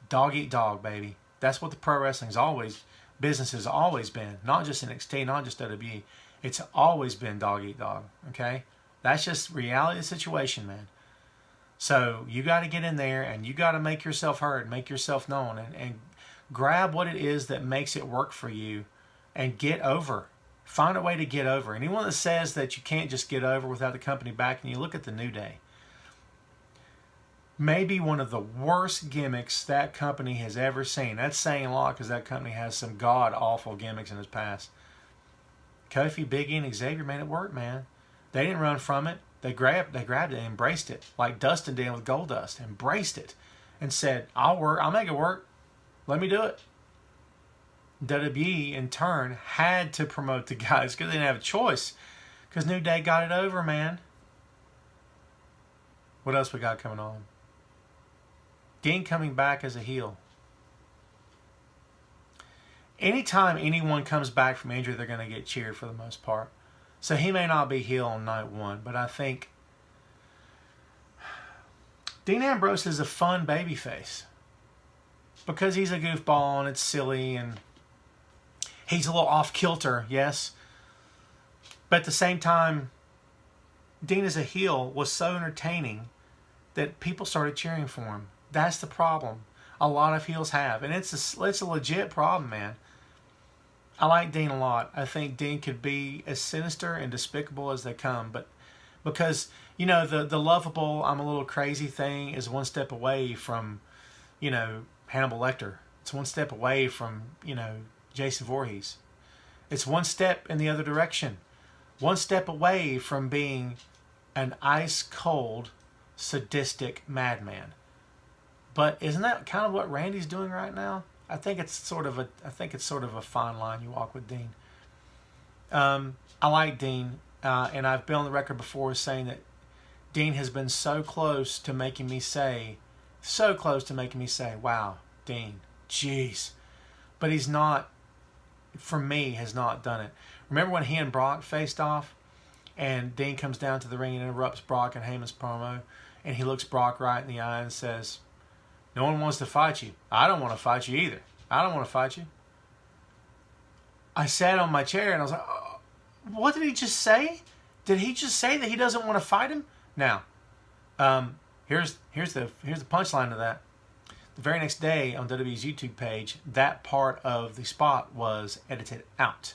Dog eat dog, baby. That's what the pro wrestling's business has always been. Not just NXT, not just WWE. It's always been dog eat dog. Okay? That's just reality of the situation, man. So you got to get in there and you got to make yourself heard, make yourself known, and grab what it is that makes it work for you and get over. Find a way to get over. Anyone that says that you can't just get over without the company backing you, look at the New Day. Maybe one of the worst gimmicks that company has ever seen. That's saying a lot because that company has some god-awful gimmicks in its past. Kofi, Big E, and Xavier made it work, man. They didn't run from it. They grabbed it and embraced it, like Dustin did with Goldust. Embraced it and said, I'll make it work. Let me do it. WWE, in turn, had to promote the guys because they didn't have a choice. Because New Day got it over, man. What else we got coming on? Dean coming back as a heel. Anytime anyone comes back from injury, they're going to get cheered for the most part. So he may not be heel on night one, but I think Dean Ambrose is a fun babyface because he's a goofball and it's silly and he's a little off kilter, yes. But at the same time, Dean as a heel was so entertaining that people started cheering for him. That's the problem. A lot of heels have, and it's a legit problem, man. I like Dean a lot. I think Dean could be as sinister and despicable as they come, but because the lovable I'm a little crazy thing is one step away from Hannibal Lecter. It's one step away from Jason Voorhees. It's one step in the other direction. One step away from being an ice cold sadistic madman. But isn't that kind of what Randy's doing right now? I think it's sort of a fine line you walk with Dean. I like Dean, and I've been on the record before saying that Dean has been so close to making me say, wow, Dean, jeez. But he's not, for me, has not done it. Remember when he and Brock faced off, and Dean comes down to the ring and interrupts Brock and Heyman's promo, and he looks Brock right in the eye and says, "No one wants to fight you. I don't want to fight you either. I don't want to fight you." I sat on my chair and I was like, oh, what did he just say? Did he just say that he doesn't want to fight him? Now, here's the punchline to that. The very next day on WWE's YouTube page, that part of the spot was edited out.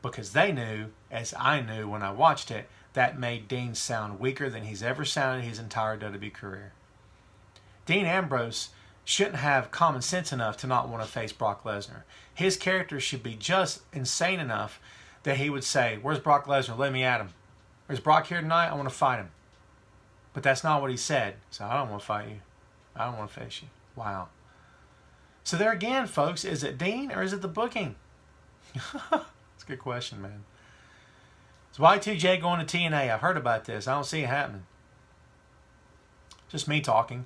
Because they knew, as I knew when I watched it, that made Dean sound weaker than he's ever sounded his entire WWE career. Dean Ambrose shouldn't have common sense enough to not want to face Brock Lesnar. His character should be just insane enough that he would say, "Where's Brock Lesnar? Let me at him. Is Brock here tonight? I want to fight him." But that's not what he said. So I don't want to fight you. I don't want to face you. Wow. So there again, folks, is it Dean or is it the booking? That's a good question, man. Is Y2J going to TNA? I've heard about this. I don't see it happening. Just me talking.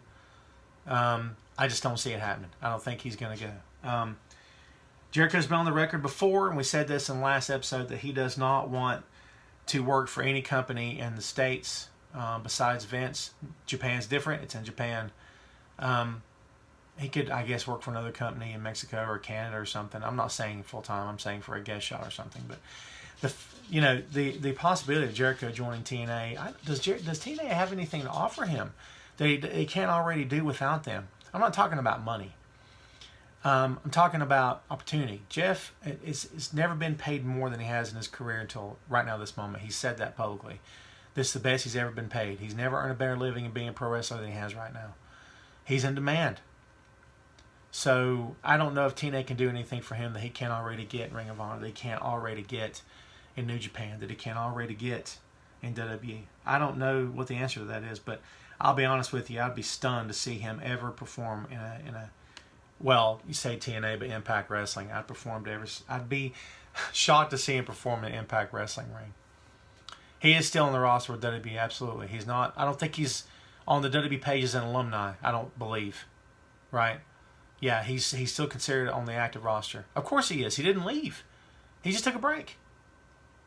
I just don't see it happening. I don't think he's going to go. Jericho's been on the record before, and we said this in the last episode, that he does not want to work for any company in the States besides Vince. Japan's different. It's in Japan. He could, I guess, work for another company in Mexico or Canada or something. I'm not saying full-time. I'm saying for a guest shot or something. But the possibility of Jericho joining TNA, does TNA have anything to offer him? that he can't already do without them. I'm not talking about money. I'm talking about opportunity. Jeff it's never been paid more than he has in his career until right now, this moment. He said that publicly. This is the best he's ever been paid. He's never earned a better living in being a pro wrestler than he has right now. He's in demand. So I don't know if TNA can do anything for him that he can't already get in Ring of Honor, that he can't already get in New Japan, that he can't already get in WWE. I don't know what the answer to that is, but I'll be honest with you, I'd be stunned to see him ever perform in a well, you say TNA, but Impact Wrestling. I'd be shocked to see him perform in an Impact Wrestling ring. He is still on the roster with WWE, absolutely. He's not. I don't think he's on the WWE page as an alumni. I don't believe, right? Yeah, he's still considered on the active roster. Of course he is. He didn't leave. He just took a break.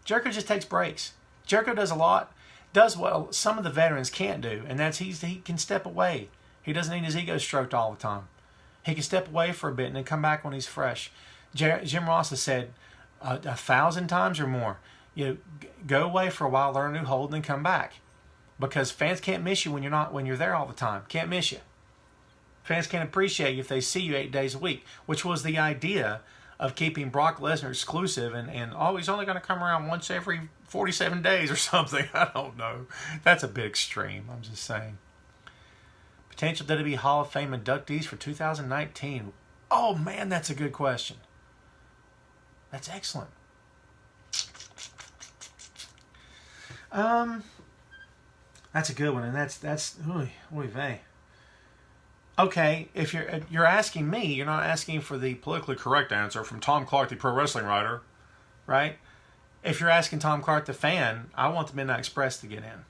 Jericho just takes breaks. Jericho does a lot, does what some of the veterans can't do, and that's he can step away. He doesn't need his ego stroked all the time. He can step away for a bit and then come back when he's fresh. Jim Ross has said 1,000 times or more, go away for a while, learn a new hold, and then come back, because fans can't miss you when you're there all the time. Can't miss you. Fans can't appreciate you if they see you 8 days a week, which was the idea of keeping Brock Lesnar exclusive and he's only going to come around once every 47 days or something. I don't know. That's a bit extreme. I'm just saying. Potential WWE Hall of Fame inductees for 2019. Oh, man, that's a good question. That's excellent. That's a good one, and that's oy vey. Okay, if you're asking me, you're not asking for the politically correct answer from Tom Clark, the pro wrestling writer, right? If you're asking Tom Clark, the fan, I want the Midnight Express to get in.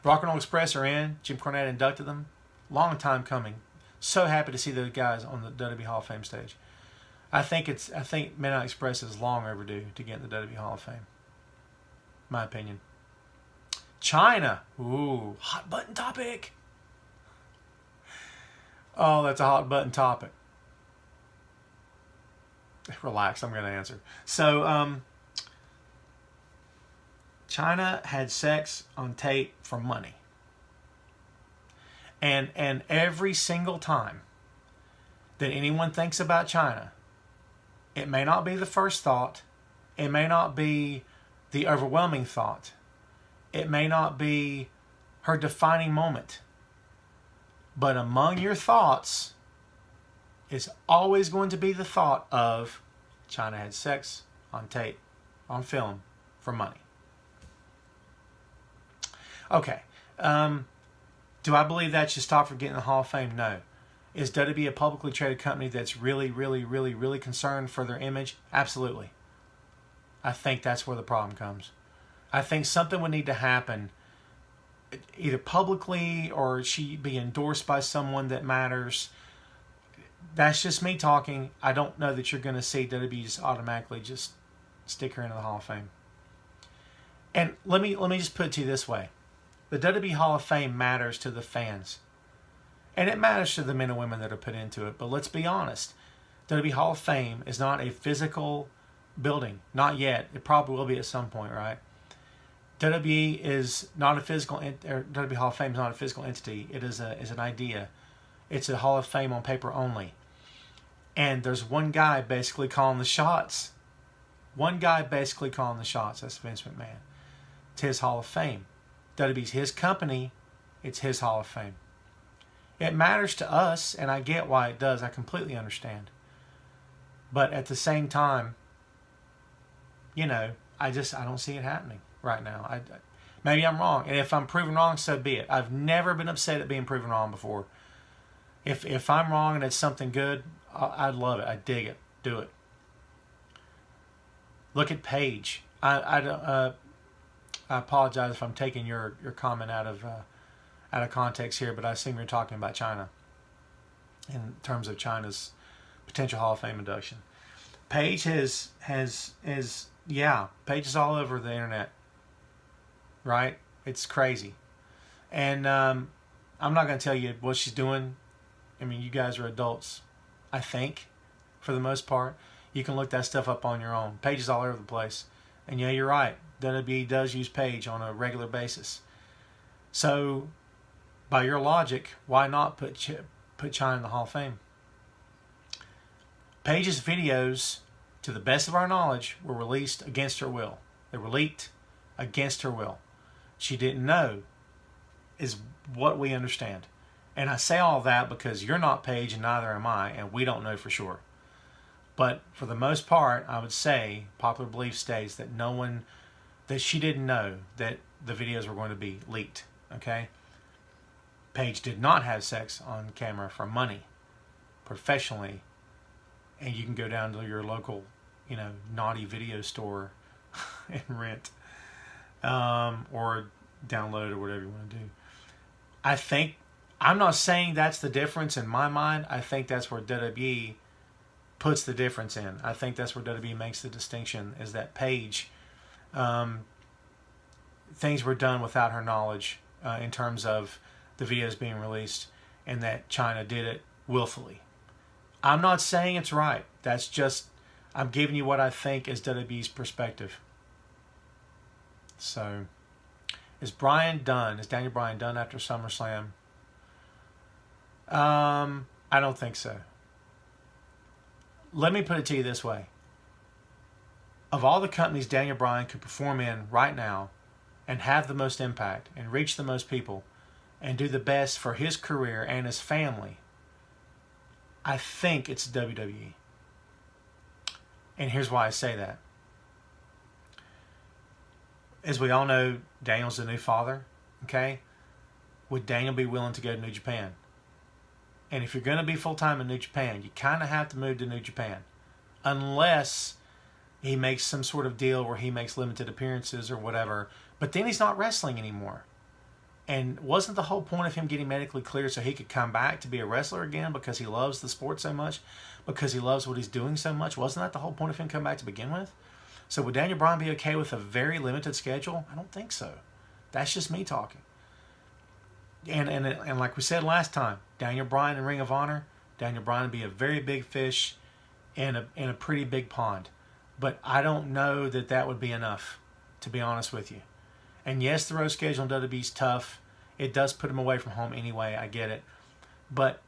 Rock and Roll Express are in. Jim Cornette inducted them. Long time coming. So happy to see those guys on the WWE Hall of Fame stage. I think Midnight Express is long overdue to get in the WWE Hall of Fame. My opinion. China. Ooh, hot button topic. Oh, that's a hot button topic. Relax, I'm going to answer. So, China had sex on tape for money. And every single time that anyone thinks about China, it may not be the first thought. It may not be the overwhelming thought. It may not be her defining moment. But among your thoughts is always going to be the thought of China had sex on tape, on film, for money. Okay. Do I believe that should stop her getting the Hall of Fame? No. Is WWE a publicly traded company that's really, really, really, really concerned for their image? Absolutely. I think that's where the problem comes. I think something would need to happen, either publicly or she be endorsed by someone that matters. That's just me talking. I don't know that you're going to see WWE just automatically just stick her into the Hall of Fame. And let me just put it to you this way. The WWE Hall of Fame matters to the fans. And it matters to the men and women that are put into it. But let's be honest. WWE Hall of Fame is not a physical building. Not yet. It probably will be at some point, right? WWE is not a physical, or WWE Hall of Fame is not a physical entity. It is an idea. It's a Hall of Fame on paper only. And there's one guy basically calling the shots. One guy basically calling the shots. That's Vince McMahon. It's his Hall of Fame. WWE's his company. It's his Hall of Fame. It matters to us, and I get why it does. I completely understand. But at the same time, I don't see it happening right now. Maybe I'm wrong, and if I'm proven wrong, so be it. I've never been upset at being proven wrong before. If I'm wrong and it's something good, I'd love it. I dig it. Do it. Look at Paige. I apologize if I'm taking your comment out of context here, but I assume you're talking about China in terms of China's potential Hall of Fame induction. Paige Paige is all over the internet, right? It's crazy. And I'm not going to tell you what she's doing. I mean, you guys are adults, I think, for the most part. You can look that stuff up on your own. Paige is all over the place. And yeah, you're right. WWE does use Paige on a regular basis. So By your logic, why not put China in the Hall of Fame? Paige's videos, to the best of our knowledge, were released against her will. They were leaked against her will. She didn't know, is what we understand. And I say all that because you're not Paige and neither am I, and we don't know for sure. But for the most part, I would say popular belief states that that she didn't know that the videos were going to be leaked. Okay? Paige did not have sex on camera for money, professionally. And you can go down to your local, naughty video store and rent, or download, or whatever you want to do. I'm not saying that's the difference in my mind. I think that's where WWE puts the difference in. I think that's where WWE makes the distinction, is that Paige, things were done without her knowledge in terms of the videos being released, and that China did it willfully. I'm not saying it's right. That's just, I'm giving you what I think is WWE's perspective. So, is Daniel Bryan done after SummerSlam? I don't think so. Let me put it to you this way. Of all the companies Daniel Bryan could perform in right now and have the most impact and reach the most people and do the best for his career and his family, I think it's WWE. And here's why I say that. As we all know, Daniel's the new father, okay? Would Daniel be willing to go to New Japan? And if you're going to be full-time in New Japan, you kind of have to move to New Japan. Unless he makes some sort of deal where he makes limited appearances or whatever. But then he's not wrestling anymore. And wasn't the whole point of him getting medically cleared so he could come back to be a wrestler again because he loves the sport so much? Because he loves what he's doing so much? Wasn't that the whole point of him coming back to begin with? So would Daniel Bryan be okay with a very limited schedule? I don't think so. That's just me talking. And like we said last time, Daniel Bryan in Ring of Honor, Daniel Bryan would be a very big fish in a pretty big pond. But I don't know that would be enough, to be honest with you. And yes, the road schedule in WWE is tough. It does put him away from home anyway, I get it. But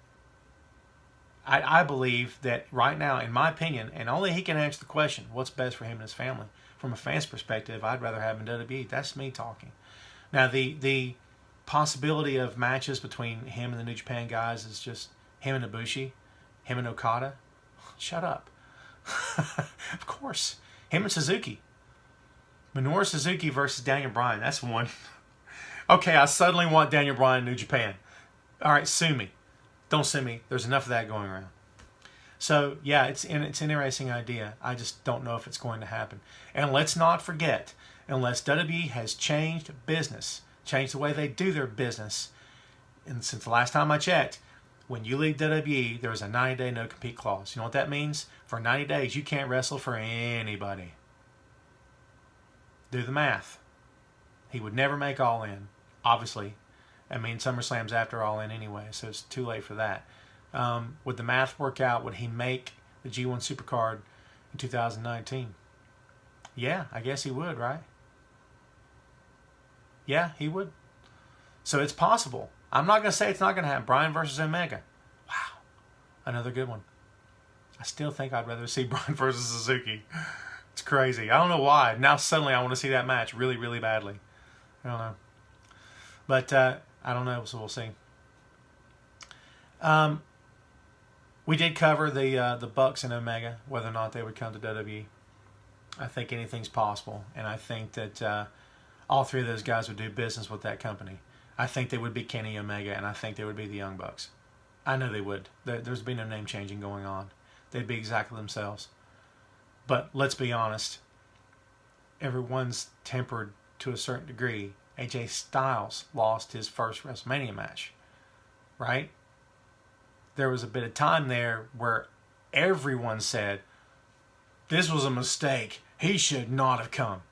I believe that right now, in my opinion, and only he can answer the question, what's best for him and his family? From a fan's perspective, I'd rather have him in WWE. That's me talking. Now, the possibility of matches between him and the New Japan guys is just him and Ibushi, him and Okada. Shut up. Of course. Him and Suzuki. Minoru Suzuki versus Daniel Bryan. That's one. Okay, I suddenly want Daniel Bryan in New Japan. All right, sue me. Don't sue me. There's enough of that going around. So, yeah, it's an interesting idea. I just don't know if it's going to happen. And let's not forget, unless WWE has changed business, changed the way they do their business, and since the last time I checked, when you leave WWE, there's a 90-day no-compete clause. You know what that means? For 90 days, you can't wrestle for anybody. Do the math. He would never make All In, obviously. I mean, SummerSlam's after All In anyway, so it's too late for that. Would the math work out? Would he make the G1 Supercard in 2019? Yeah, I guess he would, right? Yeah, he would. So it's possible. I'm not going to say it's not going to happen. Bryan versus Omega. Wow. Another good one. I still think I'd rather see Bryan versus Suzuki. It's crazy. I don't know why. Now suddenly I want to see that match really, really badly. I don't know. But I don't know, so we'll see. We did cover the Bucks and Omega, whether or not they would come to WWE. I think anything's possible. And I think that all three of those guys would do business with that company. I think they would be Kenny Omega, and I think they would be the Young Bucks. I know they would. There's been no name changing going on. They'd be exactly themselves. But let's be honest. Everyone's tempered to a certain degree. AJ Styles lost his first WrestleMania match. Right? There was a bit of time there where everyone said, this was a mistake. He should not have come.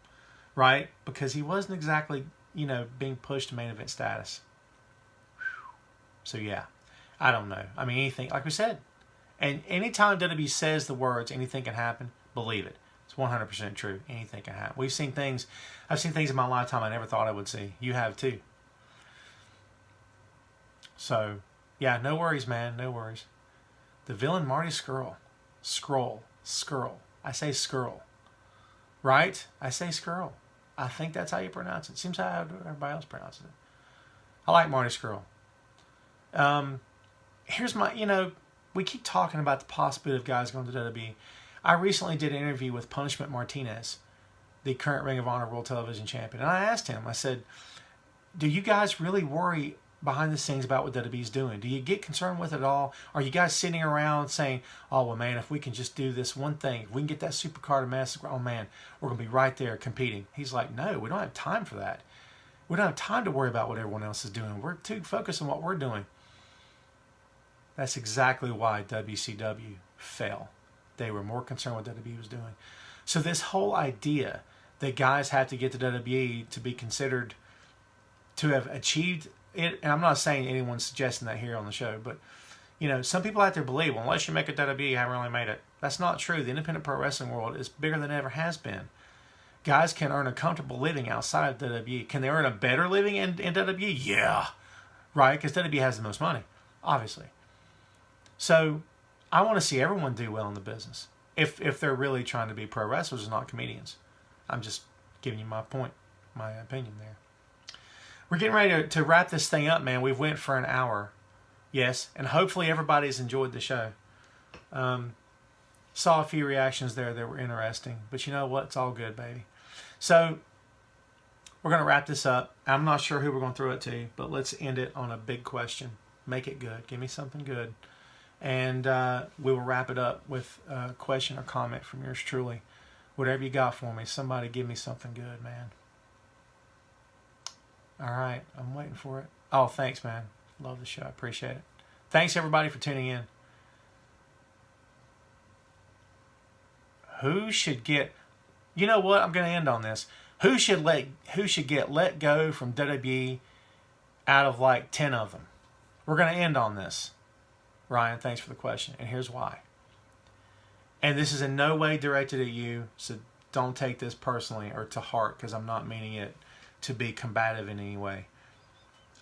Right? Because he wasn't exactly, being pushed to main event status. So yeah, I don't know. I mean, anything, like we said, and anytime WWE says the words, anything can happen, believe it. It's 100% true. Anything can happen. I've seen things in my lifetime I never thought I would see. You have too. So, yeah, no worries, man. No worries. The villain Marty Skrull. Skrull. I say Skrull. Right? I say Skrull. I think that's how you pronounce it. Seems how everybody else pronounces it. I like Marty Skrull. Here's my, we keep talking about the possibility of guys going to WWE. I recently did an interview with Punishment Martinez, the current Ring of Honor World Television Champion. And I asked him, I said, do you guys really worry behind the scenes about what WWE is doing? Do you get concerned with it at all? Are you guys sitting around saying, oh, well, man, if we can just do this one thing, if we can get that supercard of massive, oh, man, we're going to be right there competing. He's like, no, we don't have time for that. We don't have time to worry about what everyone else is doing. We're too focused on what we're doing. That's exactly why WCW fell. They were more concerned with what WWE was doing. So this whole idea that guys have to get to WWE to be considered to have achieved it, and I'm not saying anyone's suggesting that here on the show, but some people out there believe, well, unless you make it WWE, you haven't really made it. That's not true. The independent pro wrestling world is bigger than it ever has been. Guys can earn a comfortable living outside of WWE. Can they earn a better living in WWE? Yeah, right, because WWE has the most money, obviously. So I want to see everyone do well in the business if they're really trying to be pro wrestlers and not comedians. I'm just giving you my point, my opinion there. We're getting ready to wrap this thing up, man. We've went for an hour. Yes, and hopefully everybody's enjoyed the show. Saw a few reactions there that were interesting. But you know what? It's all good, baby. So we're going to wrap this up. I'm not sure who we're going to throw it to, but let's end it on a big question. Make it good. Give me something good. And we will wrap it up with a question or comment from yours truly. Whatever you got for me. Somebody give me something good, man. All right. I'm waiting for it. Oh, thanks, man. Love the show. I appreciate it. Thanks, everybody, for tuning in. Who should get... You know what? I'm going to end on this. Who should get let go from WWE out of like 10 of them? We're going to end on this. Ryan, thanks for the question. And here's why. And this is in no way directed at you, so don't take this personally or to heart, because I'm not meaning it to be combative in any way.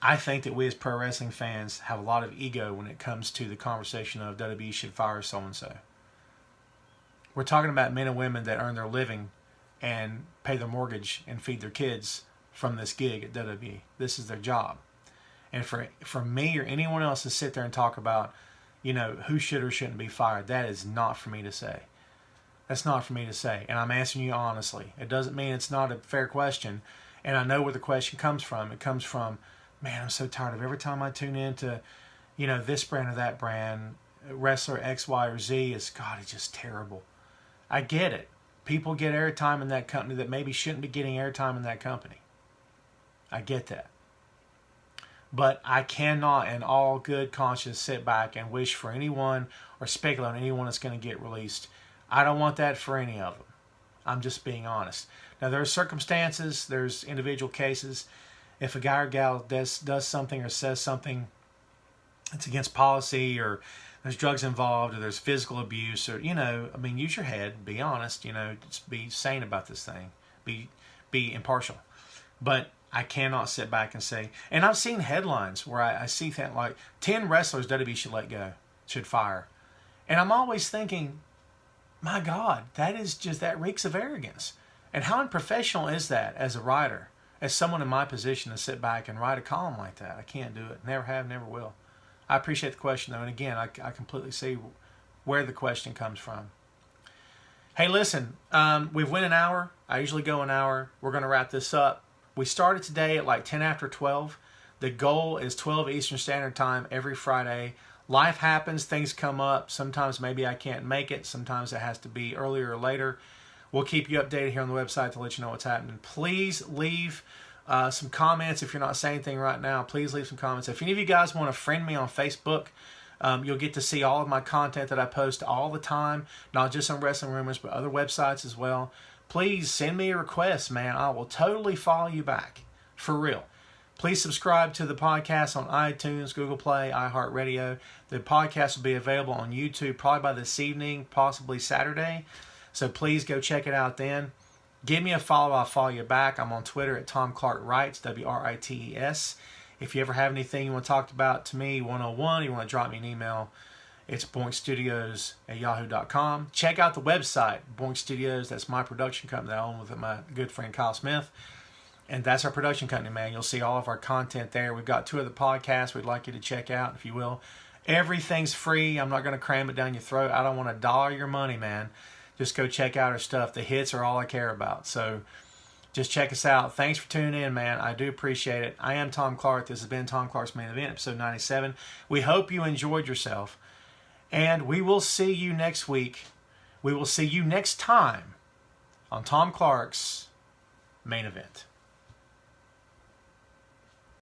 I think that we as pro wrestling fans have a lot of ego when it comes to the conversation of WWE should fire so-and-so. We're talking about men and women that earn their living and pay their mortgage and feed their kids from this gig at WWE. This is their job. And for me or anyone else to sit there and talk about, who should or shouldn't be fired, that is not for me to say. That's not for me to say. And I'm answering you honestly. It doesn't mean it's not a fair question. And I know where the question comes from. It comes from, man, I'm so tired of every time I tune in to, this brand or that brand, wrestler X, Y, or Z is, God, it's just terrible. I get it. People get airtime in that company that maybe shouldn't be getting airtime in that company. I get that. But I cannot, in all good conscience, sit back and wish for anyone or speculate on anyone that's going to get released. I don't want that for any of them. I'm just being honest. Now, there are circumstances, there's individual cases. If a guy or gal does something or says something that's against policy, or there's drugs involved, or there's physical abuse, or, use your head, be honest, just be sane about this thing. Be impartial. But I cannot sit back and say, and I've seen headlines where I see things like 10 wrestlers WWE should let go, should fire. And I'm always thinking, my God, that reeks of arrogance. And how unprofessional is that as a writer, as someone in my position to sit back and write a column like that? I can't do it. Never have, never will. I appreciate the question, though. And again, I completely see where the question comes from. Hey, listen, we've went an hour. I usually go an hour. We're going to wrap this up. We started today at like 10 after 12. The goal is 12 Eastern Standard Time every Friday. Life happens. Things come up. Sometimes maybe I can't make it. Sometimes it has to be earlier or later. We'll keep you updated here on the website to let you know what's happening. Please leave some comments. If you're not saying anything right now, please leave some comments. If any of you guys want to friend me on Facebook, you'll get to see all of my content that I post all the time, not just on Wrestling Rumors, but other websites as well. Please send me a request, man. I will totally follow you back. For real. Please subscribe to the podcast on iTunes, Google Play, iHeartRadio. The podcast will be available on YouTube probably by this evening, possibly Saturday. So please go check it out then. Give me a follow. I'll follow you back. I'm on Twitter at Tom Clark Writes, WRITES. If you ever have anything you want to talk about to me, 101, you want to drop me an email, it's boinkstudios@yahoo.com. Check out the website, Boink Studios. That's my production company that I own with my good friend Kyle Smith. And that's our production company, man. You'll see all of our content there. We've got 2 other podcasts we'd like you to check out, if you will. Everything's free. I'm not going to cram it down your throat. I don't want $1 of your money, man. Just go check out our stuff. The hits are all I care about. So just check us out. Thanks for tuning in, man. I do appreciate it. I am Tom Clark. This has been Tom Clark's Main Event, episode 97. We hope you enjoyed yourself. And we will see you next week. We will see you next time on Tom Clark's Main Event.